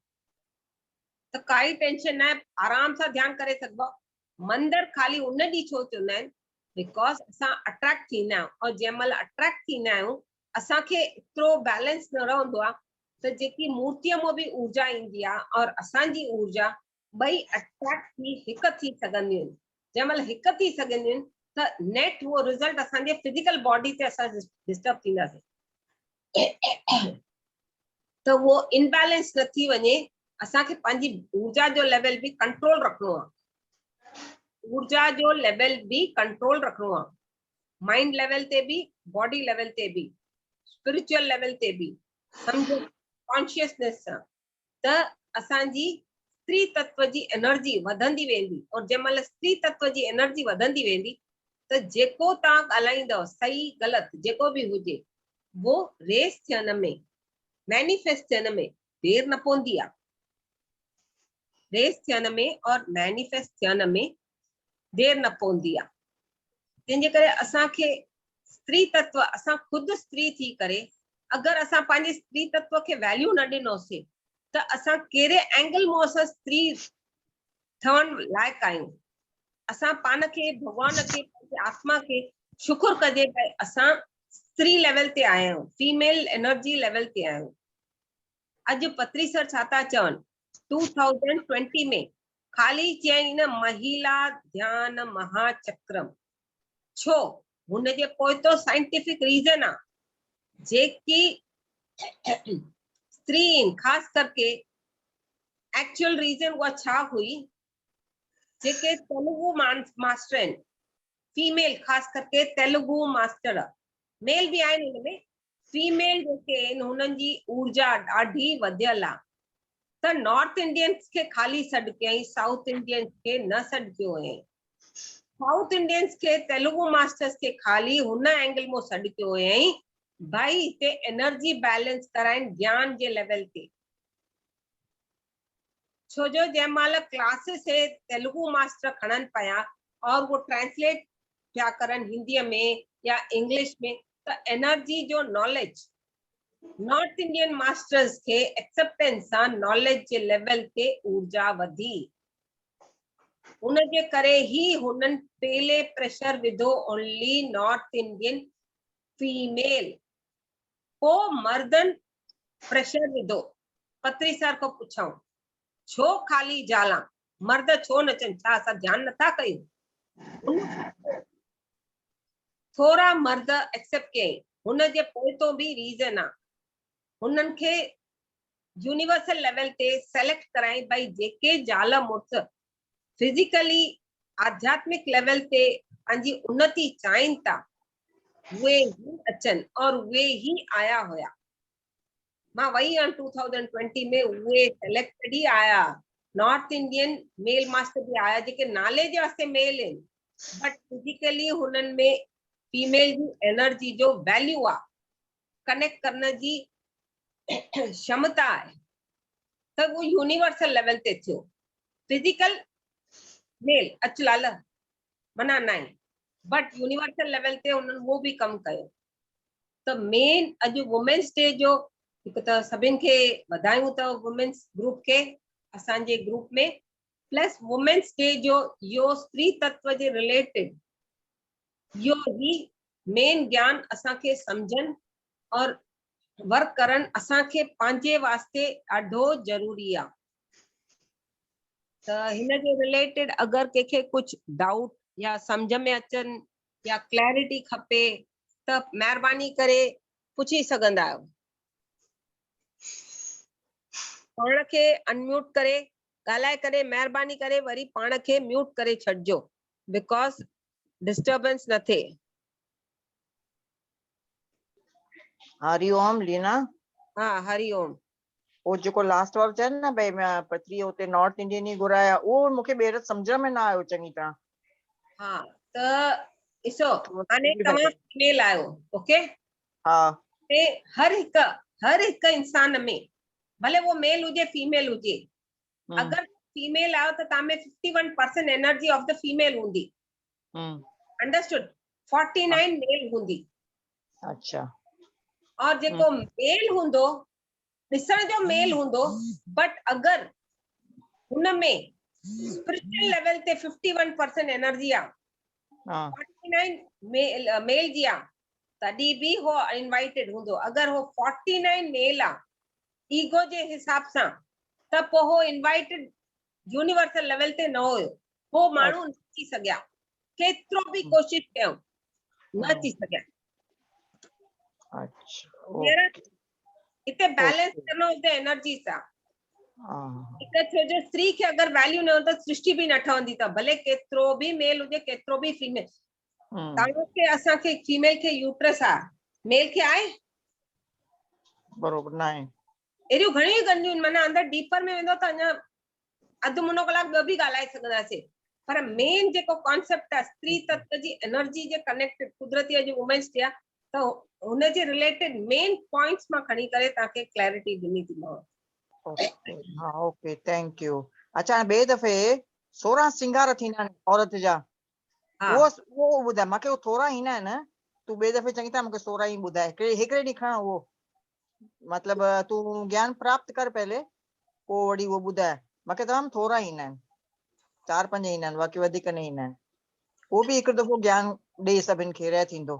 [SPEAKER 2] त काई टेंशन न आहे, आराम सां ध्यानु करे सघिबो आहे। मंदिर खाली उन ॾींहुं छो चवंदा आहिनि, बिकॉज़ असां अट्रैक्ट थींदा आहियूं, और जंहिं महिल अट्रैक्ट थींदा आहियूं असांखे एतिरो बैलेंस न रहंदो आहे, त जेकी मूर्तीअ मां बि ऊर्जा ईंदी आहे और असांजी ऊर्जा ॿई अट्रैक्ट थी हिकु थी सघंदियूं आहिनि। जंहिं महिल हिकु थी सघंदियूं आहिनि त नेट उहो रिज़ल्ट असांजे फिजिकल बॉडी ते असां डिस्टर्ब थींदासीं, त उहो इनबैलेंस न थी वञे। असांखे पंहिंजी ऊर्जा जो लेवल बि कंट्रोल रखिणो आहे, ऊर्जा जो लेवल भी कंट्रोल रखणो आहे, माइंड लेवल ते भी, बॉडी लेवल ते भी, स्पिरिचुअल लेवल ते भी, समझ कॉन्शियसनेस सां। त असांजी स्त्री तत्व जी एनर्जी वधंदी वेंदी, और जंहिं महिल स्त्री तत्व जी एनर्जी वधंदी वेंदी त जेको तव्हां ॻाल्हाईंदव सही ग़लति जेको बि हुजे, वो रेस थियण में, मैनिफेस्ट थियण में देर न पवंदी आहे। रेस थियण में और मैनिफेस्ट थियण में देर न पवंदी आहे। तंहिंजे करे असांखे स्त्री तत्व, असां खुदि स्त्री थी करे अगरि असां पंहिंजे स्त्री तत्व खे वैल्यू न ॾिनोसीं त असां कहिड़े एंगल मां असां स्त्री ठहण लाइक़ु आहियूं। असां पाण खे, भॻवान खे, आत्मा खे शुक्र कजे भई असां स्त्री लेवल ते आया आहियूं, फीमेल एनर्जी लेवल ते आहियूं। अॼु पत्री सर छा था चवनि, 2020 में खाली चयईं न महिला ध्यान महाचक्रम। छो? हुनजे पोइ तो साइंटिफिक रीजन आहे। जेकी स्त्री खास करके एक्चुअल रीजन उहा छा हुई, जेके तेलुगु मास्टर आहिनि, फीमेल खास करके तेलुगु मास्टर, मेल भी आहिनि हिन में, फीमेल जेके आहिनि हुननि जी ऊर्जा ॾाढी वधियल आहे। त नॉर्थ इंडियंस खे खाली सॾु कयईं, साउथ इंडियंस खे न सॾु कयो हुयईं। साउथ इंडियंस खे, तेलुगु मास्टर्स खे खाली हुन एंगल मां सॾु कयो हुयईं भाई हिते एनर्जी बैलेंस कराइनि ज्ञान जे लेवल ते। छो जो जंहिं महिल क्लासिस तेलुगु मास्टर खणनि पिया और वो ट्रांसलेट पिया करनि हिंदीअ में या इंग्लिश में, त एनर्जी जो नॉलेज नॉर्थ इंडियन मास्टर्स के एक्सेप्टेंस सां नॉलेज जे लेवल ते ऊर्जा वधी। उनजे करे ही हुननि पहले प्रेशर विधो ओनली नॉर्थ इंडियन फीमेल, को मर्दन प्रेशर विधो। पत्री सर को पुछऊं छो खाली जाला, मर्द छो न चनि, छा असां ध्यानु नथा कयूं? थोड़ा मर्द एक्सेप्ट कयईं, हुनजे पोइ तो भी रीजन आहे। हुननि खे यूनिवर्सल लेवल ते सेलेक्ट कराई भाई जेके ज़ाल मुड़ुस फिजिकली आध्यात्मिक लेवल ते पंहिंजी उन्नति चाहिनि था उहे ही अचनि, और उहे ही आया हुया। मां वई आहियां 2020 में, उहे सेलेक्टेड ही आया। नॉर्थ इंडियन मेल मास्टर भी आया जेके नाले जे वास्ते मेल आहिनि, बट फिजिकली हुननि में फीमेल जी एनर्जी जो वैल्यू आहे, कनेक्ट करण जी क्षमता है, तो वो यूनिवर्सल लेवल ते थियो। फिजिकल मेल अचलाल मना नहीं, बट यूनिवर्सल लेवल ते उन्होंने वो भी कम कयो। तो मेन अज वुमेन्स डे जो हिकु त सभिनि खे वधायूं त वुमेन्स ग्रुप के असांजे ग्रुप में, प्लस वुमेन्स डे जो यो स्त्री तत्व जे रिलेटेड यो ही मेन ज्ञान असांखे समझन और वर्क करन असांखे पंहिंजे वास्ते ॾाढो ज़रूरी आहे। त हिन जे रिलेटेड अगर कंहिंखे कुछ डाउट या समझ में अचन या क्लैरिटी खपे त महिरबानी करे पुछी सघंदा आहियो। पाण खे अनम्यूट करे ॻाल्हाए करे महिरबानी करे वरी पाण खे म्यूट करे छॾिजो, बिकॉज डिस्टर्बेंस न थिए।
[SPEAKER 4] हरिओम लीना।
[SPEAKER 2] हाँ हरिओम।
[SPEAKER 4] वो जेको लास्ट वारो चयन न भई मैं पत्री उते नॉर्थ इंडियन ही घुराया, उहो मूंखे ॿेर सम्झ में न आयो चङी तरह।
[SPEAKER 2] हाँ त ॾिसो हाणे तव्हां फीमेल आहियो, ओके?
[SPEAKER 4] हाँ।
[SPEAKER 2] हर हिकु हर एक इंसान में, भले वो मेल हुजे फीमेल हुजे,
[SPEAKER 4] हम्म,
[SPEAKER 2] अगर फीमेल आओ तो Tame 51% energy of the female हूंदी, अंडरस्टूड, 49 मेल हूंदी,
[SPEAKER 4] अच्छा
[SPEAKER 2] और जेको मेल हूंदो ॾिसण जो मेल हूंदो, बट अगर हुनमें स्पिरिचुअल लेवल ते 51% एनर्जी आ,
[SPEAKER 4] हाँ
[SPEAKER 2] 49 मेल जी आ, तॾहिं बि हो इनवाइटेड हूंदो। अगर हो 49 मेल आ ईगो जे हिसाब सां, त पोइ हो इनवाइटेड यूनिवर्सल लेवल ते न हुयो, हो माण्हू न थी सघिया, केतिरो बि कोशिश कयूं न थी सघिया।
[SPEAKER 4] अच्छा
[SPEAKER 2] हिते बैलेंस
[SPEAKER 4] ओके।
[SPEAKER 2] करणो हुते एनर्जी सां।
[SPEAKER 4] हाँ
[SPEAKER 2] हिकु छो जो स्त्री खे अगर वैल्यू न हो त सृष्टि बि न ठहंदी, त भले केतिरो बि मेल हुजे केतिरो बि फीमेल। तव्हांखे असांखे फीमेल खे यूट्रस आहे, मेल खे आहे
[SPEAKER 4] बरोबर ना है।
[SPEAKER 2] अहिड़ियूं घणियूं कंदियूं आहिनि, माना अंदर डीपर में वेंदो त अञा अधु मुनो कलाक ॿियो बि ॻाल्हाए सघंदासीं, पर मेन जेको कॉन्सेप्ट आहे स्त्री तत्व जी एनर्जी जे कनेक्टेड, कुदरती जी वुमेन्स डे आहे, त हुनजे रिलेटेड मेन पॉइंट्स मां खणी करे तव्हांखे क्लैरिटी ॾिनी थी मांव।
[SPEAKER 4] ओके हाँ ओके थैंक यू। अच्छा ॿिए दफ़े 16 सिंगार थींदा आहिनि औरत जा,
[SPEAKER 2] हा
[SPEAKER 4] वो ॿुधाए मूंखे, वो थोरा ईंदा आहिनि, तूं ॿिए दफ़े चङी तरह मूंखे 16 ई ॿुधाए, हिकिड़े ॾींहुं खण उहो, मतलब तूं ज्ञान प्राप्त कर पहले, पोइ वरी वो ॿुधाए, मूंखे तमामु थोरा ईंदा आहिनि, 4-5 ईंदा आहिनि, बाक़ी वधीक न ईंदा आहिनि। वो बि हिकु दफ़ो ज्ञान ॾेई सभिनि खे रह थींदो।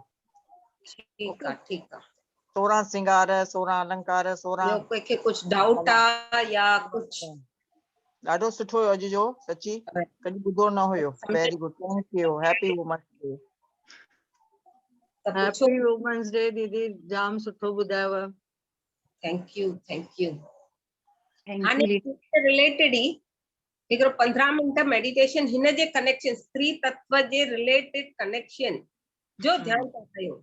[SPEAKER 2] ठीकु आहे, ठीकु आहे।
[SPEAKER 4] 16 सिंगार, 16 अलंकार, 16
[SPEAKER 2] ॿियो कंहिंखे कुझु डाउट आहे या कुझु?
[SPEAKER 4] ॾाढो सुठो हुयो अॼु जो, सची कॾहिं ॿुधो न हुयो। Very good, thank you, happy women's day. Happy women's day दीदी, जाम सुठो ॿुधायव।
[SPEAKER 2] Thank you, thank you. हाणे रिलेटेड ई हिकिड़ो 15 मिनट मेडिटेशन हिन जे कनेक्शन, स्त्री तत्व जे रिलेटेड कनेक्शन जो ध्यान था कयूं,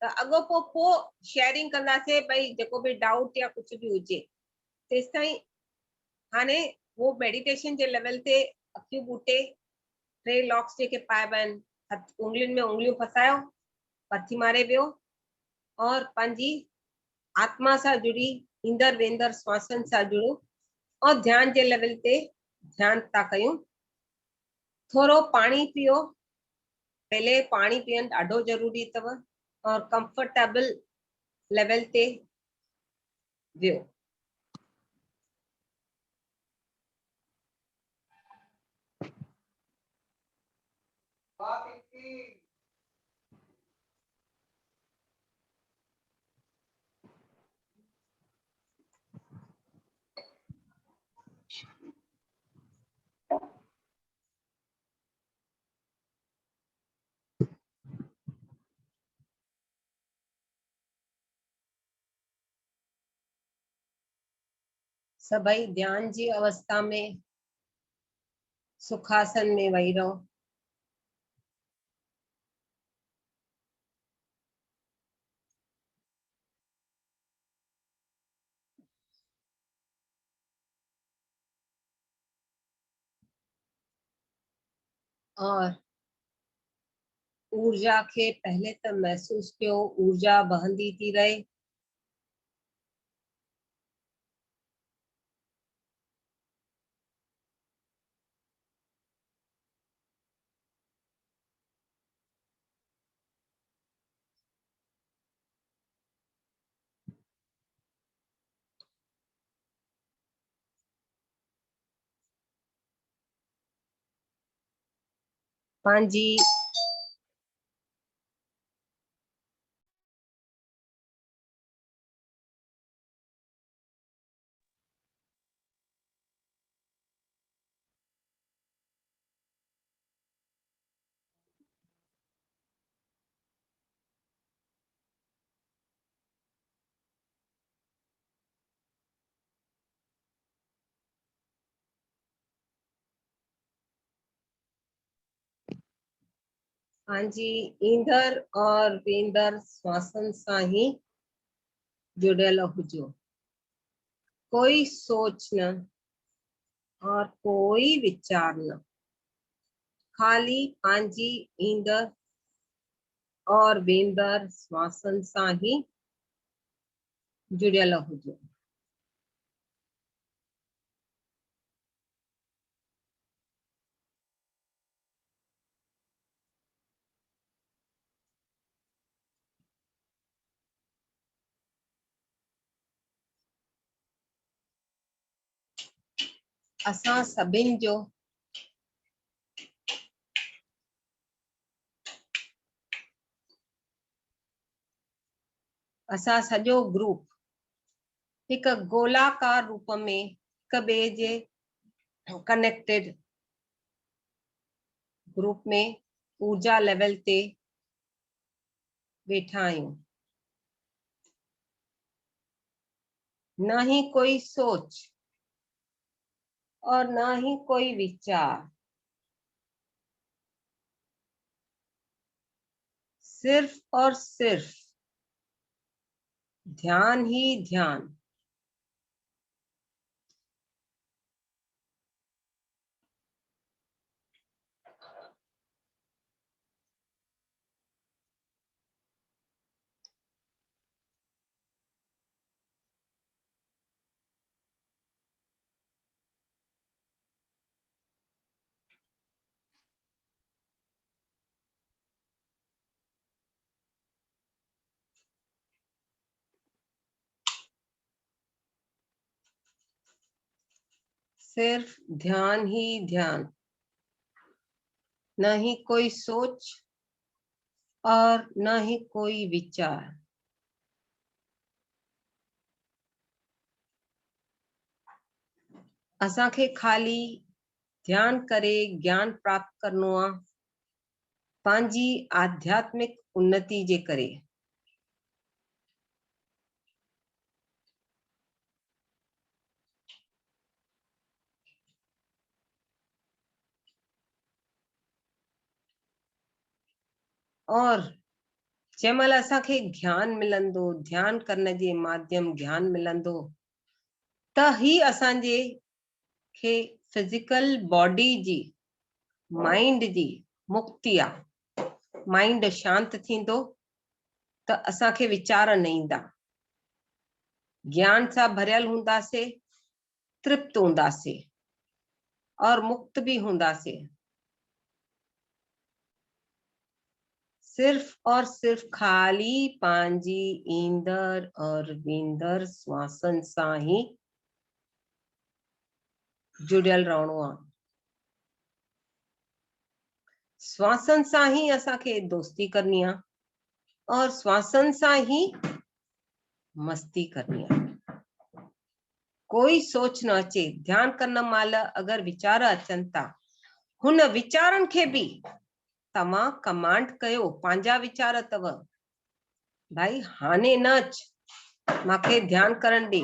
[SPEAKER 2] त अॻोपो पोइ शेयरिंग कंदासीं, भई जेको बि डाउट या कुझु बि हुजे तेसि ताईं। हाणे वो मेडिटेशन जे लेवल ते अखियूं ॿूटे 3 लॉक्स जेके पाइबा आहिनि, उंगलियुनि में उंगलियूं फसायो, पथी मारे वियो, और पंहिंजी आत्मा सां जुड़ी ईंदड़ वेंदड़ श्वासन सां जुड़ो, और ध्यान जे लेवल ते ध्यान था कयूं। थोरो पाणी पियो, पहले पाणी पीअण ॾाढो ज़रूरी अथव, और कंफर्टेबल लेवल ते वियो। सभई ध्यान जी अवस्था में सुखासन में वही रहो। और ऊर्जा के पहले तो महसूस कयो, ऊर्जा बहंदी थी रहे, पांजी ईंदड़ और वेंदड़ श्वासन सां ही जुड़ियल हुजो, कोई सोच न और कोई विचार न, खाली पांजी ईंदड़ और वेंदर श्वासन सां ही जुड़ियल हुजो। असां सभिनि जो असां सॼो ग्रुप हिक गोलाकार रूप में हिक ॿिए जे कनेक्टेड ग्रुप में ऊर्जा लेवल ते वेठा आहियूं। न ही कोई सोच और न ही कोई विचार, सिर्फ और सिर्फ ध्यान ही ध्यान। सिर्फ ध्यान ही ध्यान, न ही कोई सोच और न ही कोई विचार। असांखे खाली ध्यान करे ज्ञान प्राप्त करनो आ, पंहिंजी आध्यात्मिक उन्नति जे करे। और जंहिंमहिल असांखे ज्ञान मिलंदो, ध्यान करण जे माध्यम ज्ञान मिलंदो, त ही असांजे खे फिजिकल बॉडी जी, माइंड जी मुक्ति आ। माइंड शांत थींदो त असांखे विचार न ईंदा, ज्ञान सां भरियल हूंदासीं, तृप्त हूंदासीं और मुक्त भी हूंदासीं। सिर्फ और सिर्फ खाली पंहिंजी ईंदड़ और वेंदड़ श्वासन सां ही जुड़ियल रहणो आ। श्वासन सां ही असांखे दोस्ती करनी आ और श्वासन सां ही मस्ती करनी आ। कोई सोच न अचे। ध्यान करण महिल अगर विचार अचन था, हुन विचारन खे भी तव्हां कमांड कयो, पंहिंजा विचार तव, भाई हाने न अच, माखे ध्यान करण दे,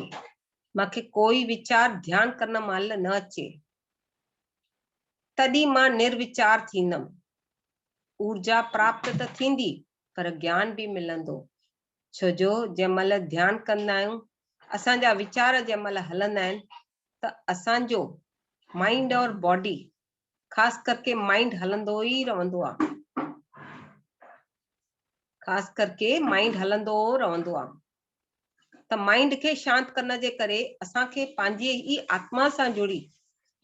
[SPEAKER 2] माखे कोई विचार ध्यान करण महिल न अचे, तॾहिं मां निर्विचार थींदम। ऊर्जा प्राप्त त थींदी पर ज्ञान भी मिलंदो। छोजो जंहिंमहिल ध्यान कंदा आहियूं, असांजा विचार जंहिंमहिल हलंदा आहिनि त असांजो माइंड और बॉडी, खास करके माइंड हलंदो ही रहंदो आ। खास करके माइंड हलंदो रहंदो आ। त माइंड खे शांत करण जे करे असांखे पंहिंजे ही आत्मा सां जुड़ी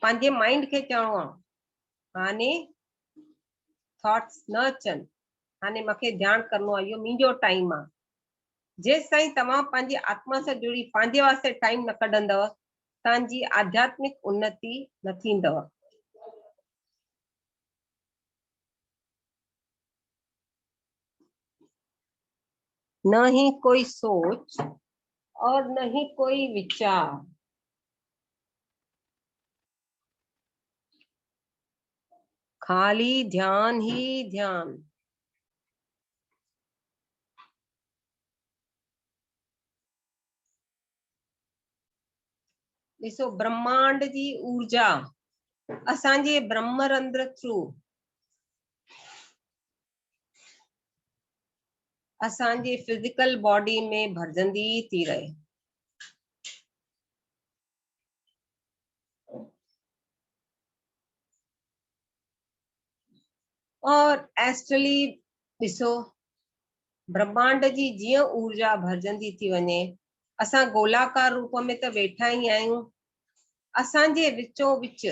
[SPEAKER 2] पंहिंजे माइंड खे चवणो आ, हाने थॉट्स न अचन, हाने मूंखे ध्यान करणो आहे, इहो मुंहिंजो टाइम आहे। जेसि ताईं तव्हां पंहिंजी आत्मा सां जुड़ी पंहिंजे वास्ते टाइम न कढंदव, तव्हांजी आध्यात्मिक उन्नति न थींदव। न ही कोई सोच और न ही कोई विचार, खाली ध्यान ही ध्यान। ॾिसो, ब्रह्मांड जी ऊर्जा असांजे ब्रह्मरंध्र थ्रू असांजे फिजिकल बॉडी में भरजंदी थी रहे। और एस्ट्रली ॾिसो, ब्रह्मांड जी जीअं ऊर्जा भरजंदी थी वञे, असां गोलाकार रूप में त वेठा ई आहियूं, असांजे विचो विच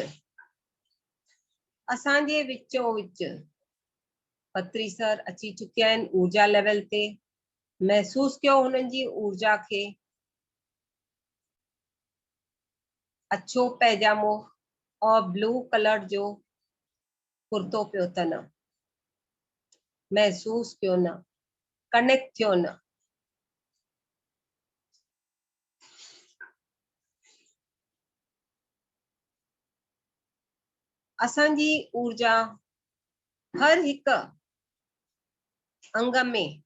[SPEAKER 2] पत्री सर अची चुकिया आहिनि ऊर्जा लेवल ते। महसूस कयो हुननि जी ऊर्जा खे। अछो पैजामो और ब्लू कलर जो कुर्तो पियो अथनि, महसूस कयो न, कनेक्ट थियो न। असांजी ऊर्जा हर हिक अंग में,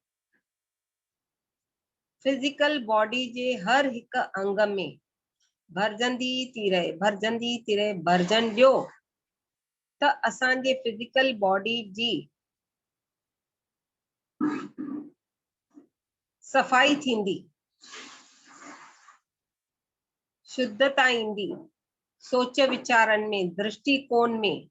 [SPEAKER 2] फिजिकल बॉडी जे हर हिक अंग में भरजंदी थी रहे, भरजन ॾियो त असांजे फिजिकल बॉडी जी सफ़ाई थींदी, शुद्धता ईंदी, सोच विचारनि में, दृष्टिकोण में।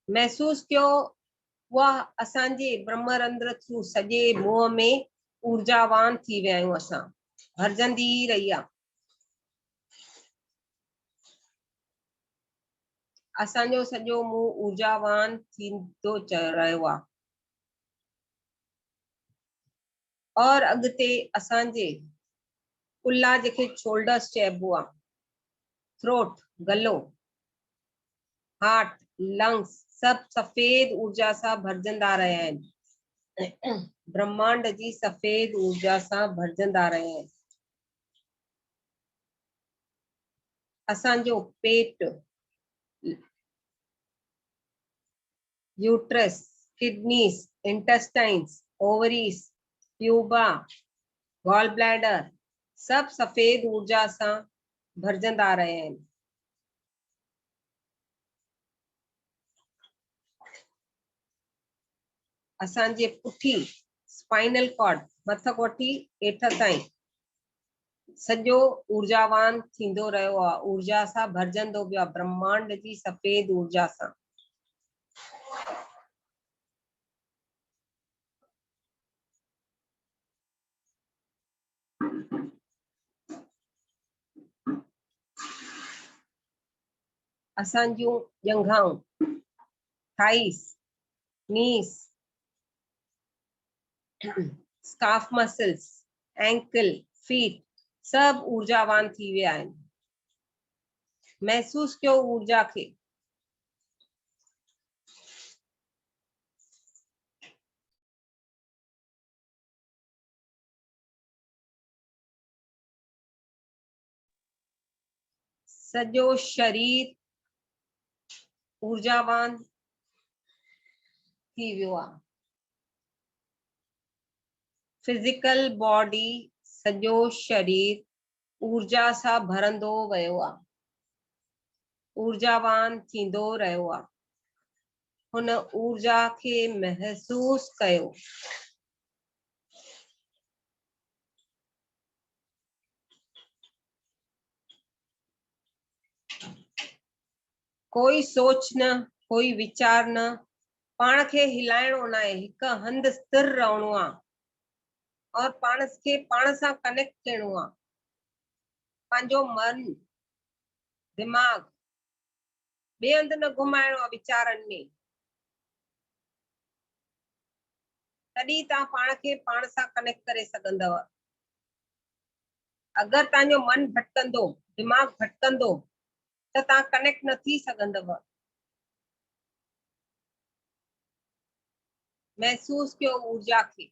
[SPEAKER 2] महसूस कयो वह असांजे ब्रह्मरंध्र थ्रू सॼे मुंहं में ऊर्जावान थी विया आहियूं, असां भरजंदी रही आहे। असांजो सॼो मुंहुं ऊर्जावान थींदो रहियो आहे। और अॻिते असांजे कुल्ला जेके शोल्डर्स चइबो आहे, थ्रोट, गलो, हार्ट, लंग्स सब सफेद ऊर्जा सां भरजंदा रहिया आहिनि। ब्रह्मांड जी सफेद ऊर्जा सां भरजंदा रहिया आहिनि। असांजो पेट, यूट्रस, किडनीस, इंटेस्टाइन्स, ओवरीज, प्यूबा, गॉल ब्लैडर सब सफेद ऊर्जा सां भरजंदा रहिया आहिनि। असांजे पुठी स्पाइनल कॉर्ड मथक वठी हेठ ताईं सॼो ऊर्जावान थींदो रहियो आहे, ऊर्जा सां भरजंदो वियो आहे, ब्रह्मांड जी सफेद ऊर्जा सां। असांजूं जंघाऊं, थाइस, नीस, स्काफ मसल्स, एंकल, फीट सब ऊर्जावान थी विया आहिनि। महसूस कयो ऊर्जा खे। सॼो शरीर ऊर्जावान थी वियो आहे। फिजिकल बॉडी सॼो शरीर ऊर्जा सां भरंदो वियो आहे, ऊर्जावान थींदो रहियो आहे। हुन ऊर्जा खे महसूस कयो। कोई सोच न, कोई विचार न, पाण खे हिलाइणो न आहे, हिक हंध स्थिर रहणो आहे और पाण खे पाण सां कनेक्ट थियणो आहे। पंहिंजो मन, दिमाग़ ॿिए हंधि न घुमाइणो आहे वीचारनि में। तॾहिं तव्हां पाण खे पाण सां कनेक्ट करे सघंदव। अगरि तव्हांजो मन भटकंदो, दिमाग़ भटकंदो त तव्हां कनेक्ट न थी सघंदव। महसूस कयो ऊर्जा खे।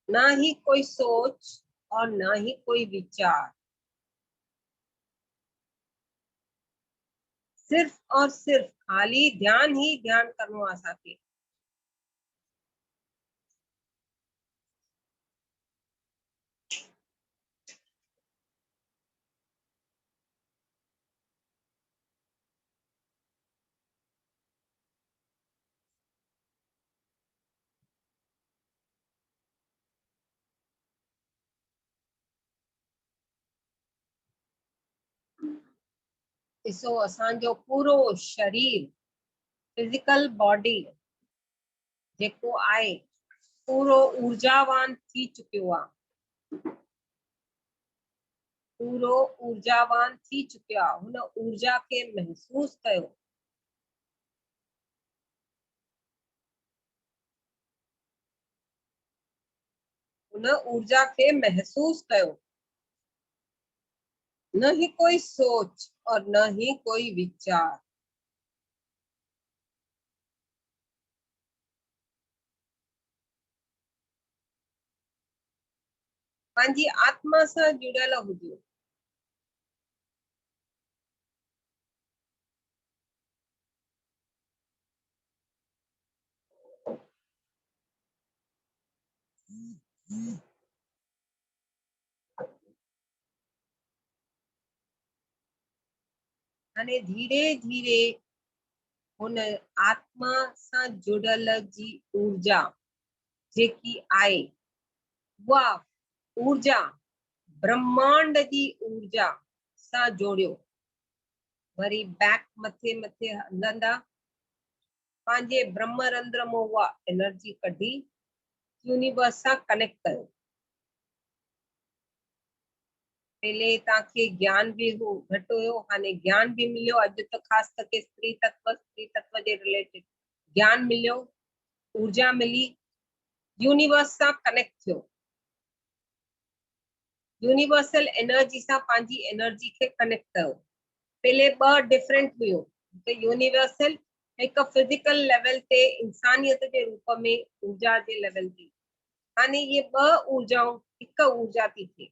[SPEAKER 2] ना ही कोई सोच और ना ही कोई विचार, सिर्फ और सिर्फ खाली ध्यान ही ध्यान करनो आहे असांखे। ॾिसो असांजो पूरो शरीर फिजिकल बॉडी जेको आहे पूरो ऊर्जावान थी चुकियो आहे, पूरो ऊर्जावान थी चुकियो आहे। हुन ऊर्जा खे महसूस कयो। हुन ऊर्जा खे महसूस कयो। न ही कोई सोच और न ही कोई विचार। पंहिंजी आत्मा सां जुड़ियल हुजो। हाणे धीरे धीरे हुन आत्मा सां जुड़ियल जी ऊर्जा जेकी आहे उहा ऊर्जा ब्रह्मांड जी ऊर्जा सां जोड़ियो। वरी बैक मथे मथे हलंदा, पंहिंजे ब्रह्मरंध्र मां उहा एनर्जी कढी यूनिवर्स सां कनेक्ट कयो। पहले तव्हांखे ज्ञान भी घट हुयो, हाणे ज्ञान भी मिलियो। अॼु त ख़ासि करके स्त्री तत्व जे रिलेटेड ज्ञान मिलियो, ऊर्जा मिली, यूनिवर्स सां कनेक्ट थियो। यूनिवर्सल एनर्जी सां पंहिंजी एनर्जी खे कनेक्ट कयो। पहले ॿ डिफरेंट हुयो, यूनिवर्सल एक फिजिकल लेवल ते इंसानियत के रूप में ऊर्जा के लेवल ते। हाने ये ॿ ऊर्जाऊं हिक ऊर्जा थी थे।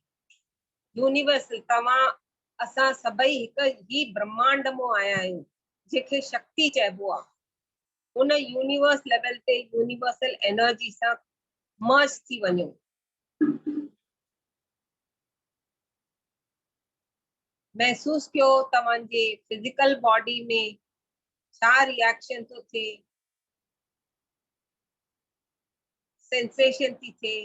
[SPEAKER 2] यूनिवर्सल तव्हां असां सभई हिक ही ब्रह्मांड मां आया आहियूं जेके शक्ति चइबो आहे। उन यूनिवर्स लेवल ते यूनिवर्सल एनर्जी सां मर्ज थी वञो। महसूस कयो तव्हांजे फिजिकल बॉडी में छा रिएक्शन तो थे, सेंसेशन थी थे।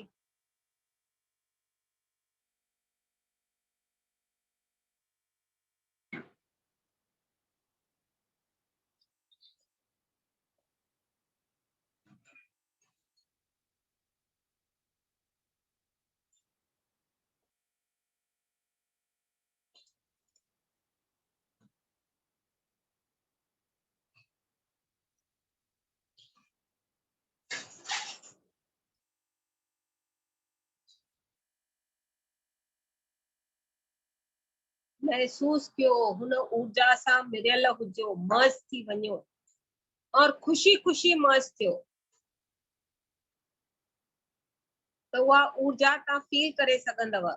[SPEAKER 2] महसूस कयो हुन ऊर्जा सां मिलियल हुजो, मर्ज थी वञो और खुशी खुशी मर्ज थियो। तो उहा ऊर्जा तव्हां फील करे सघंदव।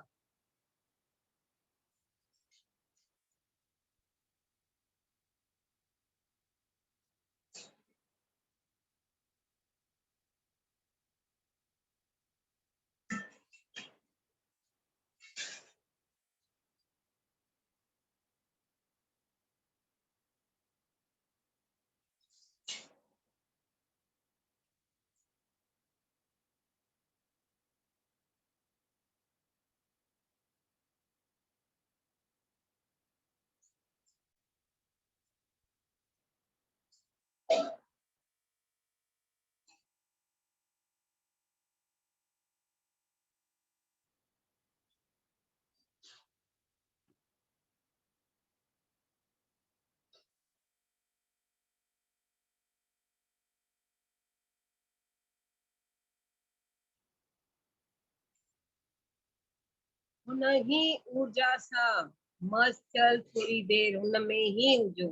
[SPEAKER 2] हुन ही ऊर्जा सां मर्ज थियल थोड़ी देर हुन में ही हुजो।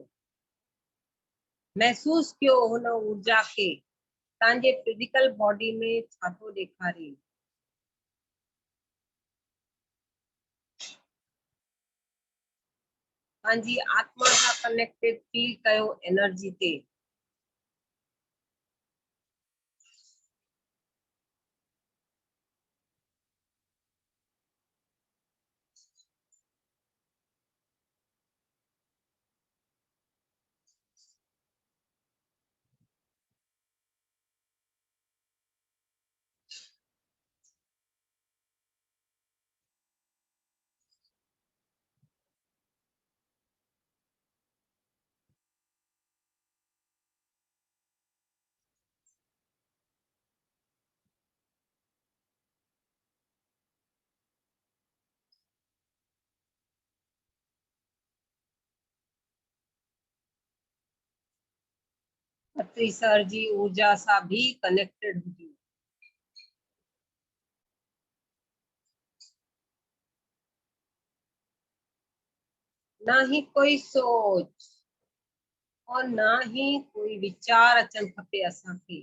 [SPEAKER 2] महसूस कयो हुन ऊर्जा खे तव्हांजे फिजिकल बॉडी में छा थो ॾेखारे। पंहिंजी आत्मा सां कनेक्टेड फील कयो एनर्जी ते। अतिसर जी ऊर्जा सां भी कनेक्टेड हुंदियूं। ना ही कोई सोच और ना ही कोई विचार अचन खपे असांखे।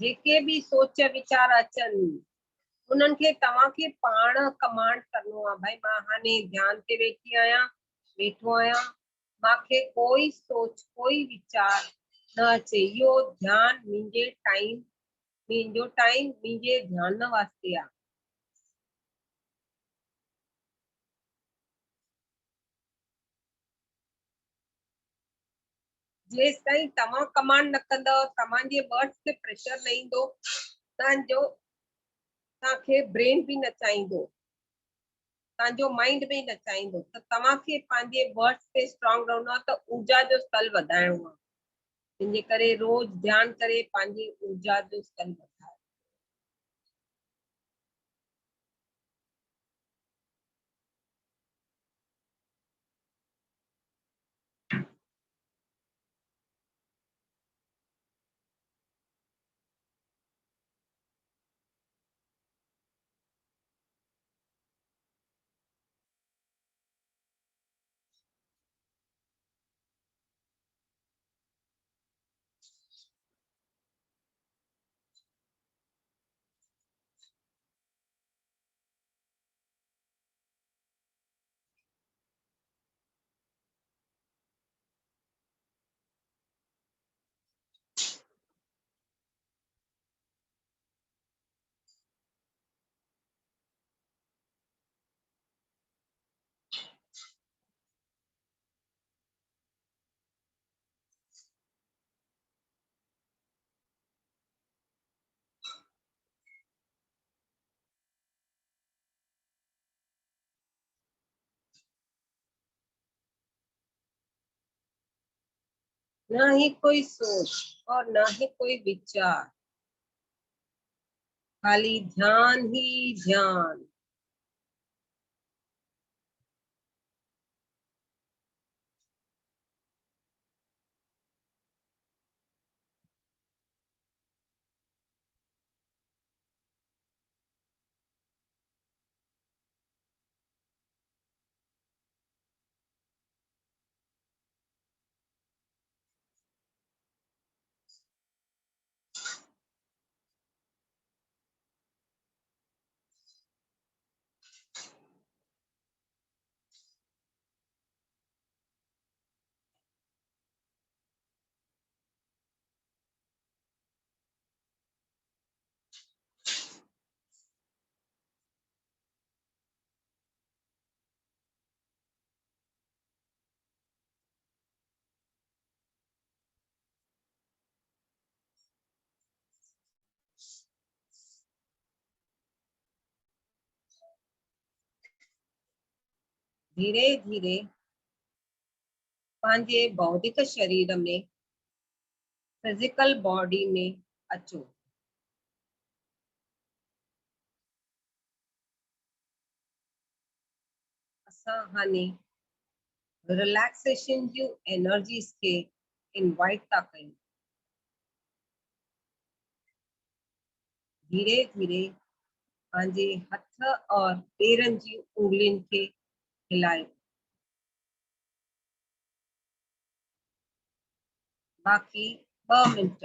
[SPEAKER 2] जेके भी सोच विचार अचन उन्हनि खे तव्हांखे पाण कमांड करणो आहे। भाई मां हाणे ध्यान ते वेठो आहियां, मांखे कोई सोच कोई विचार न अचे। इहो ध्यान मुंहिंजो टाइम मुंहिंजे ध्यान वास्ते आहे। जेस ताईं तव्हां कमांड न कंदव, तव्हांजे वर्ड्स ते प्रेशर न ईंदो, तव्हांखे ब्रेन भी न चाहींदो, तव्हांजो माइंड भी न चाहींदो, त तव्हांखे पंहिंजे वर्ड्स ते स्ट्रॉन्ग रहणो आहे, त ऊर्जा जो स्तर वधाइणो आहे। तंहिंजे करे रोज ध्यान करे पंहिंजी ऊर्जा जो स्तर वधायो। ना ही कोई सोच और ना ही कोई विचार, खाली ध्यान ही ध्यान। धीरे धीरे पंहिंजे बौद्धिक शरीर में, फिजिकल बॉडी में अचो। असां हाणे रिलैक्सेशन जूं एनर्जीज के इनवाइट था कयूं। धीरे धीरे पंहिंजे हथ और पेरनि जी उंगलियुनि खे हिलायो। बाक़ी 2 मिनट।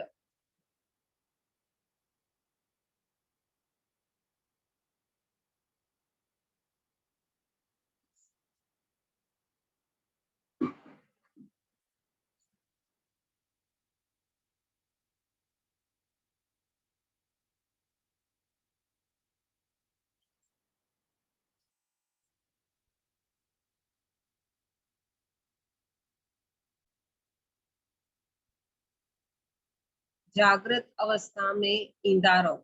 [SPEAKER 2] जागृत अवस्था में ईंदा रहो।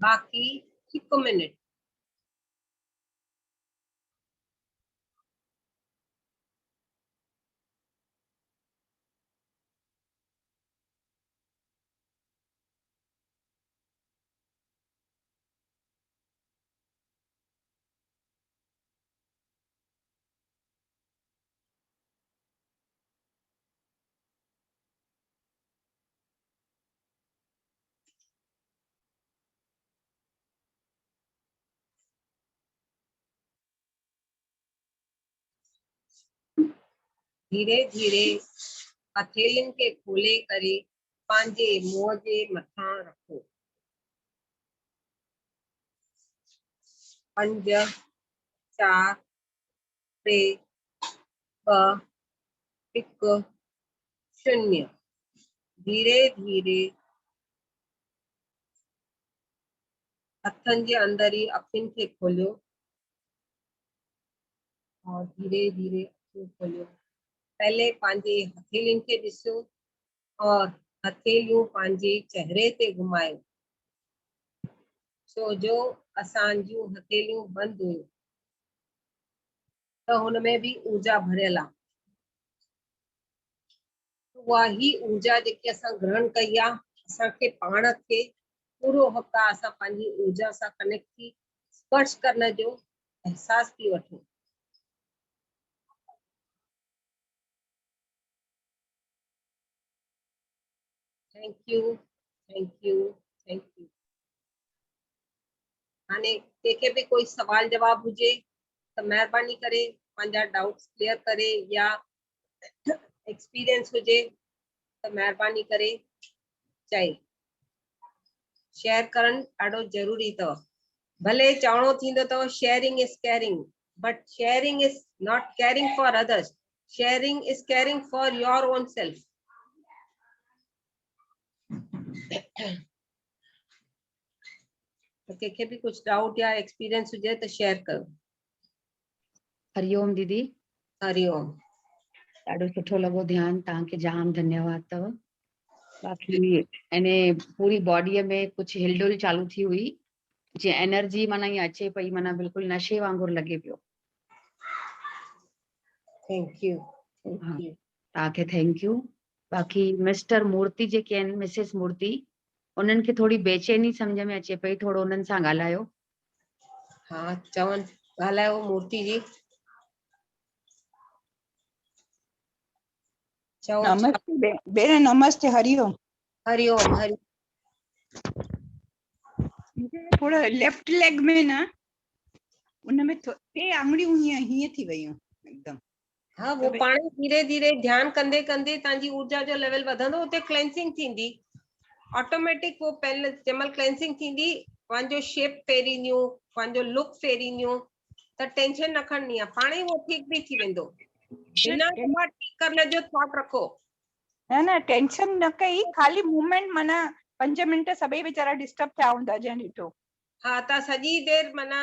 [SPEAKER 2] बाकी 1 मिनट। धीरे धीरे हथेलियुनि खे खोले करे पंहिंजे मुंहं जे मथां रखो। 5 4 3 2 1 0। धीरे धीरे हथनि जे अंदर ही अखियुनि खे खोलियो और धीरे धीरे अखियूं खोलियो। पहले पंहिंजे हथेलियुनि खे ॾिसो और हथेलियूं पंहिंजे चेहरे ते घुमायो। छो जो असांजूं हथेलियूं बंदि हुयूं त हुन में भी ऊर्जा भरियल आहे। उहा ही ऊर्जा जेकी असां ग्रहण कई आहे, असांखे पाण खे पूरो हफ़्ता असां पंहिंजी ऊर्जा सां कनेक्ट थी स्पर्श करण जो एहसास थी वठूं। Thank you, thank you, thank you. हाणे कंहिंखे भी कोई सवाल जवाब हुजे त महिरबानी करे पंहिंजा डाउट्स क्लियर करे, या एक्सपीरियंस हुजे त महिरबानी करे चई। शेयर करण ॾाढो ज़रूरी अथव। भले चवणो थींदो अथव sharing is caring, but sharing is not caring for others, sharing is caring for your on self. तो कंहिंखे भी कुछ डाउट या एक्सपीरियंस हुजे त शेयर कयो।
[SPEAKER 3] हरिओम दीदी।
[SPEAKER 2] हरिओम।
[SPEAKER 3] ॾाढो सुठो लॻो ध्यान, तव्हांखे जाम धन्यवाद अथव। बाक़ी अने पूरी बॉडीअ में कुछ हिलडुल चालू थी हुई, जे एनर्जी माना ईअं अचे पई, माना बिल्कुलु नशे वांगुरु लॻे पियो।
[SPEAKER 2] थैंक यू,
[SPEAKER 3] हाँ,
[SPEAKER 2] थैंक यू।
[SPEAKER 3] तव्हांखे थैंक यू। बाक़ी मिस्टर मूर्ति जेके आहिनि, मिसिस मूर्ति, उन्हनि खे थोड़ी बेचैनी सम्झ में अचे पई, थोड़ो उन्हनि सां ॻाल्हायो।
[SPEAKER 2] हाँ चवनि, ॻाल्हायो मूर्ति जी। चओ छा?
[SPEAKER 5] नमस्ते भेण, नमस्ते, हरिओम।
[SPEAKER 2] हरिओम, हरि
[SPEAKER 5] मुझे थोड़ा लेफ्ट लेग में ना उनमें टे आंगुरियूं हीअं थी वयूं एकदम।
[SPEAKER 2] हाँ, वो पाणी धीरे धीरे ध्यान कंदे कंदे तव्हांजी ऊर्जा जो लेवल वधंदो, उते क्लेंसिंग थींदी ऑटोमेटिक। वो पहले जंहिंमहिल क्लेंसिंग थींदी, पंहिंजो शेप फेरींदियूं, पंहिंजो लुक फेरींदियूं, त टेंशन न खणनी आहे, पाणे वो ठीक भी थी वेंदो। बिना दवा ठीक करण जो थॉट रखो।
[SPEAKER 5] न टेंशन न कई, खाली मूवमेंट माना 5 मिंट सभई वीचारा डिस्टर्ब थिया हूंदा जंहिं ॾिठो।
[SPEAKER 2] हाँ, तव्हां सॼी देर माना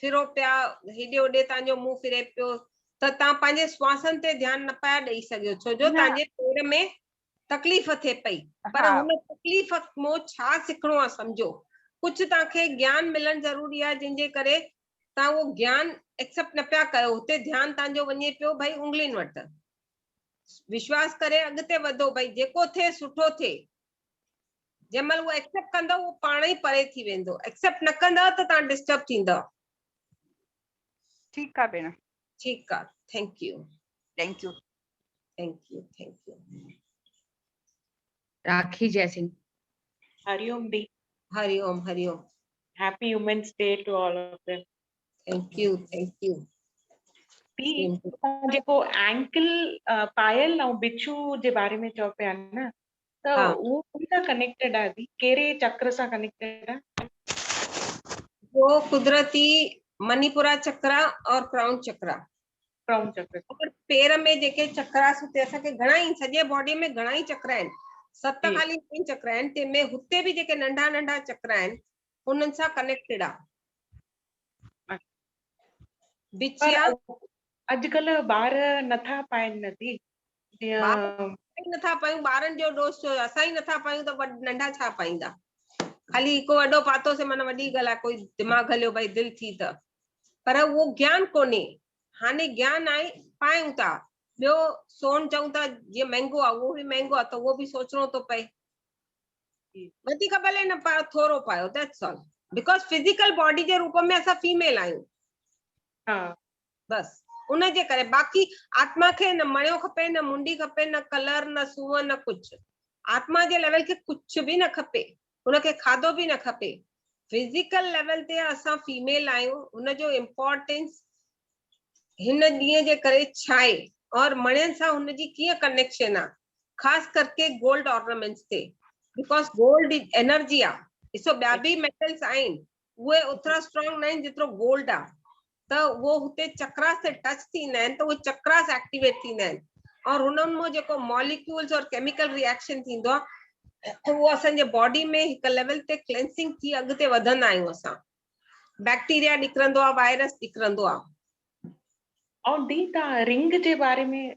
[SPEAKER 2] फिरो पिया, हेॾे होॾे तव्हांजो मुंहुं फिरे पियो, त तव्हां पंहिंजे श्वासन ते ध्यान न पिया ॾेई सघियो, छो जो तव्हांजे पेर में तकलीफ़ थिए पई। पर
[SPEAKER 5] हाँ।
[SPEAKER 2] हुन तकलीफ़ मां छा सिखणो आहे सम्झो। कुछ तव्हांखे ज्ञान मिलण ज़रूरी आहे, जंहिंजे करे तव्हां वो ज्ञान एक्सेप्ट न पिया कयो। हुते ध्यान तव्हांजो वञे पियो भाई उंगलियुनि वटि। विश्वास करे अॻिते वधो, भाई जेको थिए सुठो थिए। जंहिंमहिल वो एक्सेप्ट कंदो, वो पाण ई परे थी वेंदो। एक्सेप्ट न कंदा त तव्हां डिस्टर्ब थींदा।
[SPEAKER 5] ठीक आहे भेण।
[SPEAKER 2] ठीक आहे, thank you,
[SPEAKER 5] thank you,
[SPEAKER 2] thank you, thank you.
[SPEAKER 3] Rakhi Jai Singh.
[SPEAKER 6] Hariom Di.
[SPEAKER 2] Hariom, Hariom.
[SPEAKER 6] Happy Women's Day to all of them.
[SPEAKER 2] Thank you, thank you.
[SPEAKER 6] Di, जेको एंकल पायल ऐं बिच्छू जे बारे में चओ पिया न, त
[SPEAKER 2] हाँ।
[SPEAKER 6] उहो कोन सां कनेक्टेड आहे दी, कहिड़े चक्र सां कनेक्टेड आहे?
[SPEAKER 2] वो कुदरती मणिपुरा चक्रा और क्राउन चक्रा।
[SPEAKER 6] क्राउन चक्र।
[SPEAKER 2] और पेर में जेके चक्रास हुते असांखे घणा ई, सॼे बॉडी में घणा ई चक्र आहिनि। 7 खाली 3 चक्र आहिनि, तंहिंमें हुते भी जेके नंढा नंढा चक्र आहिनि हुननि सां कनेक्टेड आहे। बिछिया
[SPEAKER 6] अॼुकल्ह ॿार नथा पाइनि न दी,
[SPEAKER 2] नथा पायूं, ॿारनि जो दोष छो, असां ई नथा पायूं त नंढा छा पाईंदा। खाली हिकु वॾो पातो से माना वॾी ॻाल्हि आहे, कोई दिमाग़ हलियो भाई दिलि थी त, पर उहो ज्ञान कोन्हे। हाणे ज्ञान आहे, पायूं था। ॿियो सोन चऊं था जीअं महांगो आहे, उहो भी महांगो आहे, त उहो भी सोचणो थो पए। वधीक भले न पायो, थोरो पायो, that's all. Because physical body जे रूप में असां फीमेल आहियूं।
[SPEAKER 6] हाँ,
[SPEAKER 2] बस उनजे करे। बाक़ी आत्मा खे न मणियो खपे, न मुंडी खपे, न कलर, न सूंहं, न कुछ। आत्मा जे लेवल खे कुछ भी न खपे, उनखे खाधो भी न खपे। फिजिकल लेवल ते असां फीमेल आहियूं, उनजो इम्पोर्टेंस हिन ॾींहं जे करे छा आहे, और मणियुनि सां हुनजी कीअं कनेक्शन आहे, ख़ासि करके गोल्ड ऑर्नामेंट्स ते, बिकॉज गोल्ड एनर्जी आहे। ॾिसो ॿिया बि मेटल्स आहिनि, उहे ओतिरा स्ट्रॉन्ग न आहिनि जेतिरो गोल्ड आहे, त उहो हुते चक्रास ते टच थींदा आहिनि त उहे चक्रास एक्टिवेट थींदा आहिनि, और हुननि में जेको मॉलिक्यूल्स और केमिकल रिएक्शन थींदो आहे उहो असांजे बॉडी में हिकु लेवल ते क्लेंसिंग थी अॻिते वधंदा आहियूं असां, बैक्टीरिया निकिरंदो आहे, वायरस निकिरंदो आहे।
[SPEAKER 6] और दी तव्हां रिंग जे बारे में,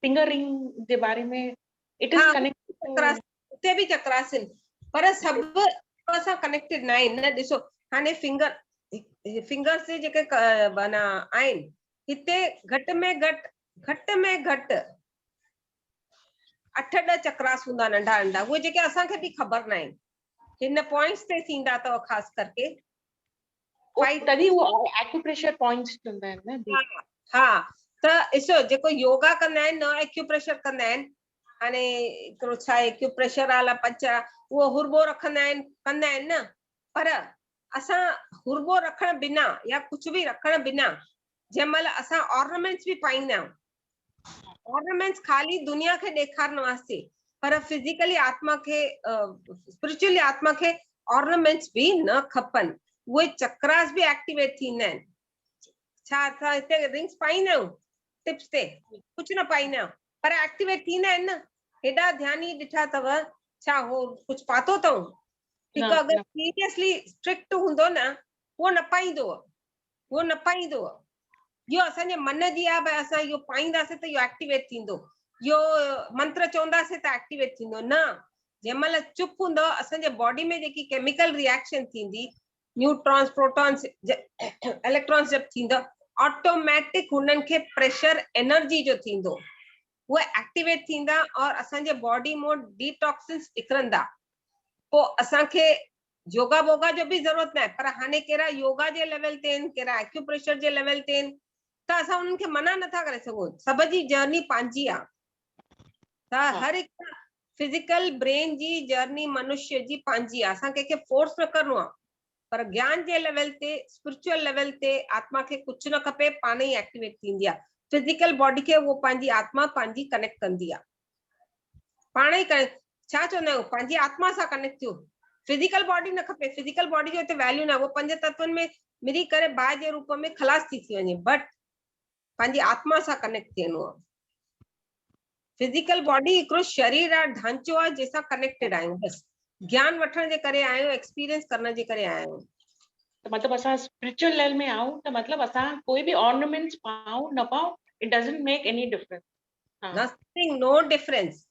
[SPEAKER 6] फिंगर रिंग जे बारे में, इट इज
[SPEAKER 2] हाँ,
[SPEAKER 6] कनेक्टेड
[SPEAKER 2] चक्रास उते बि चक्रास आहिनि, पर सभु असां कनेक्टेड न आहिनि न। ॾिसो हाणे फिंगर्स जे जेके माना आहिनि, हिते घटि में घटि 8-10 चक्रास हूंदा नंढा नंढा, उहे जेके असांखे बि ख़बर न आहिनि, हिन पॉइंट्स ते थींदा अथव ख़ासि करके।
[SPEAKER 6] तॾहिं उहो एक्यूप्रेशर पॉइंट्स हूंदा आहिनि न दी।
[SPEAKER 2] हा, त ॾिसो जेको योगा कंदा आहिनि न एक्यूप्रेशर कंदा आहिनि, हाणे हिकिड़ो छा एक्यूप्रेशर वाला पंच उहो हुरबो रखंदा आहिनि, कंदा आहिनि न, पर असां हुरबो रखण बिना या कुझु बि रखण बिना जंहिं महिल असां ऑर्नामेंट्स बि पाईंदा आहियूं, ऑर्नामेंट्स खाली दुनिया खे ॾेखारण वास्ते, पर फिजिकली आत्मा खे स्पिरिचुअली आत्मा खे ऑर्नामेंट्स बि न खपनि, उहे चक्रास बि एक्टिवेट थींदा आहिनि। छा असां हिते रिंग्स पाईंदा आहियूं टिप्स ते, कुझु न पाईंदा आहियूं, पर एक्टिवेट थींदा आहिनि न। हेॾा ध्यानी ॾिठा अथव, छा हो कुझु पातो अथऊं? हिकु अगरि सीरियसली स्ट्रिक्ट हूंदो न, उहो न पाईंदो, इहो असांजे मन जी आहे, भई असां इहो पाईंदासीं त इहो एक्टिवेट थींदो, इहो मंत्र चवंदासीं त एक्टिवेट थींदो, न। जंहिं महिल चुप हूंदो, असांजे बॉडी में जेकी केमिकल रिएक्शन थींदी, न्यूट्रॉन्स, प्रोटॉन्स, इलेक्ट्रॉन्स जब थींदा, ऑटोमेटिक हुननि खे प्रेशर एनर्जी जो थींदो, उहे एक्टिवेट थींदा और असांजे बॉडी मां डिटॉक्सिन्स निकिरंदा। पोइ असांखे योगा वोगा जो बि ज़रूरत न आहे, पर हाणे कहिड़ा योगा जे लेवल ते आहिनि, कहिड़ा एक्यूप्रेशर जे लेवल ते आहिनि, त असां उन्हनि खे मना नथा करे सघूं। सभ जी जर्नी पंहिंजी आहे, त हर हिकु फिजिकल ब्रेन जी जर्नी मनुष्य जी पंहिंजी आहे, असां कंहिंखे फोर्स न करिणो आहे, पर ज्ञान जे लेवल ते, स्पिरिचुअल लेवल ते आत्मा खे कुझु न खपे, पाण ई एक्टिवेट थींदी आहे। फिजिकल बॉडी खे उहो पंहिंजी आत्मा पंहिंजी कनेक्ट कंदी आहे, पाण ई छा चवंदा आहियूं, पंहिंजी आत्मा सां कनेक्ट थियो। फिजिकल बॉडी न खपे, फिजिकल बॉडी जो हिते वैल्यू न, वो 5 तत्वनि में मिली करे बाहि जे रूप में खलास थी वञे, बट पंहिंजी आत्मा सां कनेक्ट थियणो आहे। फिजिकल बॉडी हिकिड़ो शरीर आहे, ढांचो आहे, जंहिंसां कनेक्टेड आहियूं, बस ज्ञान वठण जे करे आहियूं, एक्सपीरियंस करण जे करे आहियूं।
[SPEAKER 6] मतलब असां स्पिरिचुअल लेवल में आऊं त मतलब असां कोई भी ऑर्नामेंट्स पाऊं न पाऊं, it doesn't make any difference.
[SPEAKER 2] Nothing, no difference.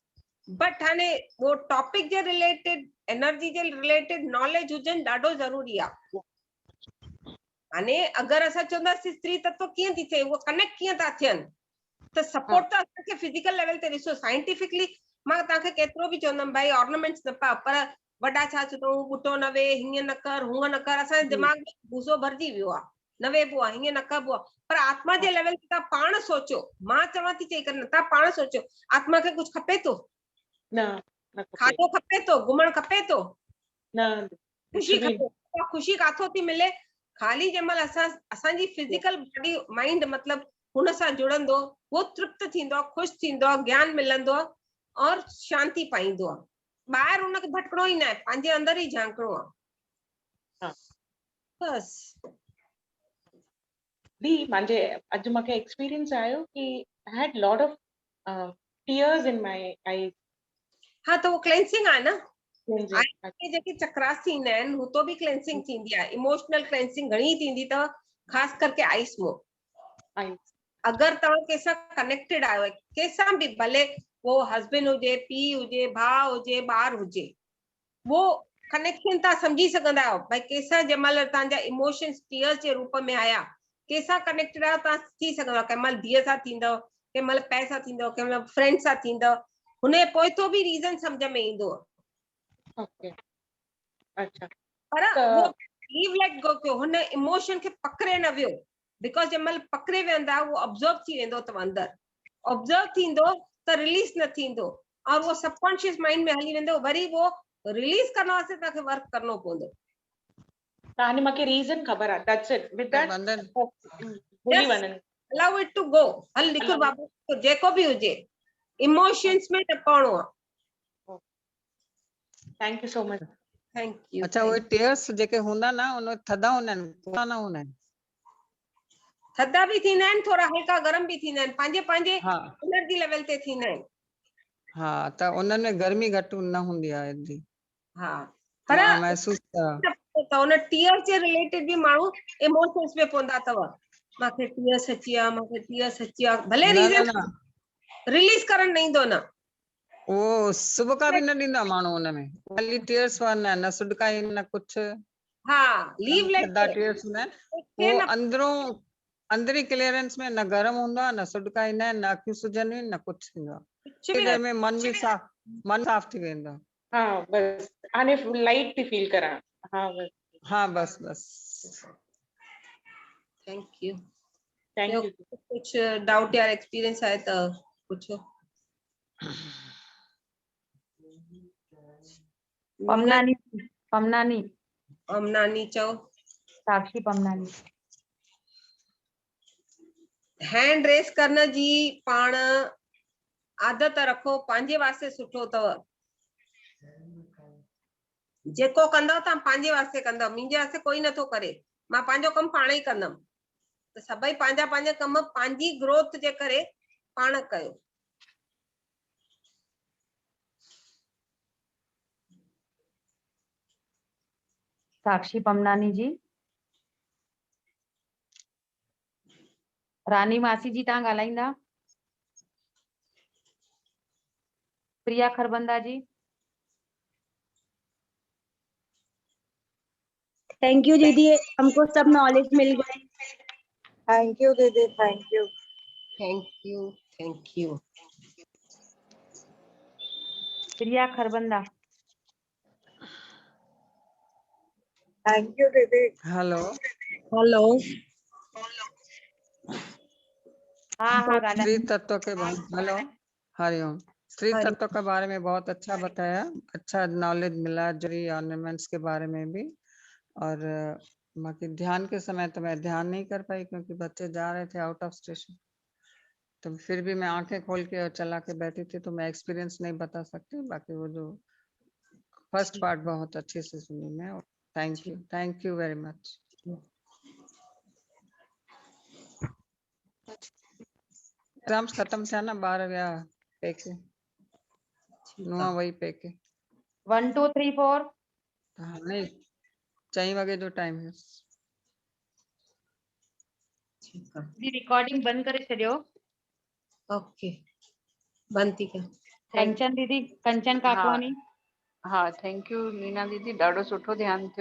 [SPEAKER 2] But हाणे वो टॉपिक जे रिलेटेड, एनर्जी जे रिलेटेड नॉलेज हुजनि ॾाढो ज़रूरी आहे। हाणे अगरि असां चवंदासीं स्त्री तत्व कीअं थी थिए, उहो कनेक्ट कीअं था थियनि, त सपोर्ट त असांखे फिजिकल लेवल ते ॾिसो, साइंटिफिकली मां तव्हांखे केतिरो बि चवंदमि भाई ऑर्नामेंट्स न पाओ, पर वॾा छा चवंदा, ॿुटो न वे, हीअं न कर, हूअं न कर, असांजे दिमाग़ में भूसो भरिजी वियो आहे, न वेबो आहे, हीअं न कबो आहे। पर आत्मा जे लेवल ते तव्हां पाण सोचो, मां चवां थी चई करे न, तव्हां पाण सोचो, आत्मा खे कुझु खपे थो?
[SPEAKER 6] न,
[SPEAKER 2] खाधो खपे थो, घुमण खपे थो,
[SPEAKER 6] न,
[SPEAKER 2] खुशी खपे, खुशी काथो थी मिले? खाली जंहिं महिल असांजी फिजिकल बॉडी माइंड मतलब हुन सां जुड़ंदो, वो तृप्त थींदो, ख़ुशि थींदो, ज्ञान मिलंदो और शांति पाईंदो आहे। ॿाहिरि हुनखे भटकणो ई न आहे, पंहिंजे अंदर ई झांकणो आहे, बस।
[SPEAKER 6] दी मुंहिंजे अॼु मूंखे एक्सपीरियंस आयो कि I had lot of tears in my eyes.
[SPEAKER 2] हाँ, त वो क्लेंसिंग आहे न,
[SPEAKER 6] क्लेंजिंग
[SPEAKER 2] जेके चक्रास थींदा आहिनि, हू तो बि क्लेंसिंग थींदी आहे। इमोशनल क्लेंसिंग घणी थींदी अथव, ख़ासि करके आइस मो। अगरि तव्हां कंहिंसां कनेक्टेड आहियो, कंहिंसां बि, भले वो हस्बैंड हुजे, पीउ हुजे, भाउ हुजे, ॿार हुजे, वो कनेक्शन तव्हां सम्झी सघंदा आहियो, भई कंहिंसां जंहिं महिल तव्हांजा इमोशन्स टीयर्स जे रूप में आया, कंहिंसां कनेक्टेड आहियो, तव्हां थी सघंदव। कंहिं महिल धीअ सां थींदव, कंहिं महिल पै सां थींदव, कंहिं महिल फ्रेंड सां थींदव, हुनजे पोइतो बि रीज़न सम्झ में ईंदो।
[SPEAKER 6] ओके, अच्छा,
[SPEAKER 2] पर वो लीव लेट गो कयो, हुन इमोशन खे पकड़े न वियो, बिकॉज जंहिं महिल पकड़े वेंदा, वो ऑब्जर्व थी वेंदो अथव अंदर, ऑब्जर्व थींदो त रिलीज न थींदो, और वो सबकॉन्शियस माइंड में हली वेंदो, वरी वो रिलीज करण वास्ते तव्हांखे वर्क करणो पवंदो।
[SPEAKER 6] हाणे मूंखे रीज़न ख़बर आहे, दैट्स इट, विद दैट भुली वञनि।
[SPEAKER 2] allow it to go. हल लिखो
[SPEAKER 6] Allow-
[SPEAKER 2] बाबू तो जेको भी हुजे इमोशंस में न पवणो आहे।
[SPEAKER 6] Thank you so much.
[SPEAKER 2] Thank U.
[SPEAKER 7] अच्छा उहे टेयर्स जेके हूंदा ना उन थधा हूंदा आहिनि कोसा न हूंदा आहिनि।
[SPEAKER 2] थधा भी थींदा आहिनि थोड़ा हल्का गरम भी थींदा आहिनि पंहिंजे पंहिंजे
[SPEAKER 7] हा
[SPEAKER 2] एनर्जी लेवल ते थींदा आहिनि।
[SPEAKER 7] हा त उन्हनि में गर्मी घटि न हूंदी आहे एतिरी।
[SPEAKER 2] हा पर
[SPEAKER 7] मां महसूस कया।
[SPEAKER 2] त उन टीयर्स जे रिलेटेड भी माण्हू इमोशंस में पवंदा अथव। मूंखे टीयर्स अची विया मूंखे टीयर्स अची विया भले
[SPEAKER 7] न न
[SPEAKER 2] रीज़न
[SPEAKER 7] न
[SPEAKER 2] रिलीज करण न ईंदो न।
[SPEAKER 7] उहो सुबका बि न ॾींदा माण्हू हुनमें खाली टीयर्स वारा न सुडकाई न कुझु
[SPEAKER 2] हा लीव लेट
[SPEAKER 7] थधा टीयर्स हूंदा आहिनि
[SPEAKER 2] के
[SPEAKER 7] उहो
[SPEAKER 2] न
[SPEAKER 7] अंदरूं अंदरी क्लीयरेंस में न गरम हूंदो आहे न सुडकाईंदा आहिनि न अखियूं सुजंदियूं आहिनि न कुझु थींदो आहे।
[SPEAKER 2] कुछ
[SPEAKER 7] थोड़ी
[SPEAKER 2] भी
[SPEAKER 7] देर में मन साफ थी वेंदो आहे।
[SPEAKER 6] हाँ बस हाणे लाइट थी फील करा। हाँ बस
[SPEAKER 7] हाँ बस बस।
[SPEAKER 2] Thank you.
[SPEAKER 6] थैंक
[SPEAKER 2] ॿियो
[SPEAKER 6] यू।
[SPEAKER 2] कुछ डाउट या एक्सपीरियंस आहे त पुछो।
[SPEAKER 3] पमनानी पमनानी
[SPEAKER 2] अमनानी चओ।
[SPEAKER 3] साक्षी पमनानी।
[SPEAKER 2] हैंड रेस करण जी पाण आदत रखो पंहिंजे वास्ते सुठो अथव। जेको कंदव तव्हां पंहिंजे वास्ते कंदव मुंहिंजे वास्ते कोई नथो करे मां पंहिंजो कमु पाण ई कंदमि त सभई पंहिंजा पंहिंजा कम पंहिंजी ग्रोथ जे करे पाण कयो।
[SPEAKER 3] साक्षी पमनानी जी। रानी मासी जी तव्हां ॻाल्हाईंदा। प्रिया खरबंदा जी।
[SPEAKER 8] थैंक यू दीदी हमको सब नॉलेज मिल गए।
[SPEAKER 4] थैंक यू दीदी thank you.
[SPEAKER 2] Thank you thank you.
[SPEAKER 3] Priya Kharbanda.
[SPEAKER 4] Thank U दीदी।
[SPEAKER 7] हेलो
[SPEAKER 4] हेलो
[SPEAKER 3] हाँ हाँ
[SPEAKER 7] स्त्री
[SPEAKER 3] ॻाल्हाईंदा।
[SPEAKER 7] तत्व के बारे हेलो हरिओम। स्त्री
[SPEAKER 2] हरि-
[SPEAKER 7] तत्व के बारे में बहुत अच्छा बताया। अच्छा नॉलेज मिला जरी ऑर्नामेंट्स के बारे में भी। और बाकी ध्यान के समय तो मैं ध्यान नहीं कर पाई क्योंकि बच्चे जा रहे थे आउट ऑफ स्टेशन। तो फिर भी मैं आंखें खोल के और चला के बैठी थी तो मैं एक्सपीरियंस नहीं बता सकती। बाकी वो जो फर्स्ट पार्ट बहुत अच्छे से सुनी मैं। Thank U very much. Exams खत्म थिया न ॿार विया पेके नुंहुं वई पेके।
[SPEAKER 3] 1 2 3 4
[SPEAKER 7] हाणे 4 वगे जो टाइम है।
[SPEAKER 2] ठीकु आहे
[SPEAKER 3] जी रिकॉर्डिंग बंद करे छॾियो।
[SPEAKER 2] ओके बंदि थी कयां।
[SPEAKER 3] कंचन दीदी कंचन
[SPEAKER 9] हा
[SPEAKER 3] काकवानी।
[SPEAKER 9] हा थैंक यू नीना दीदी ॾाढो सुठो ध्यानु थियो।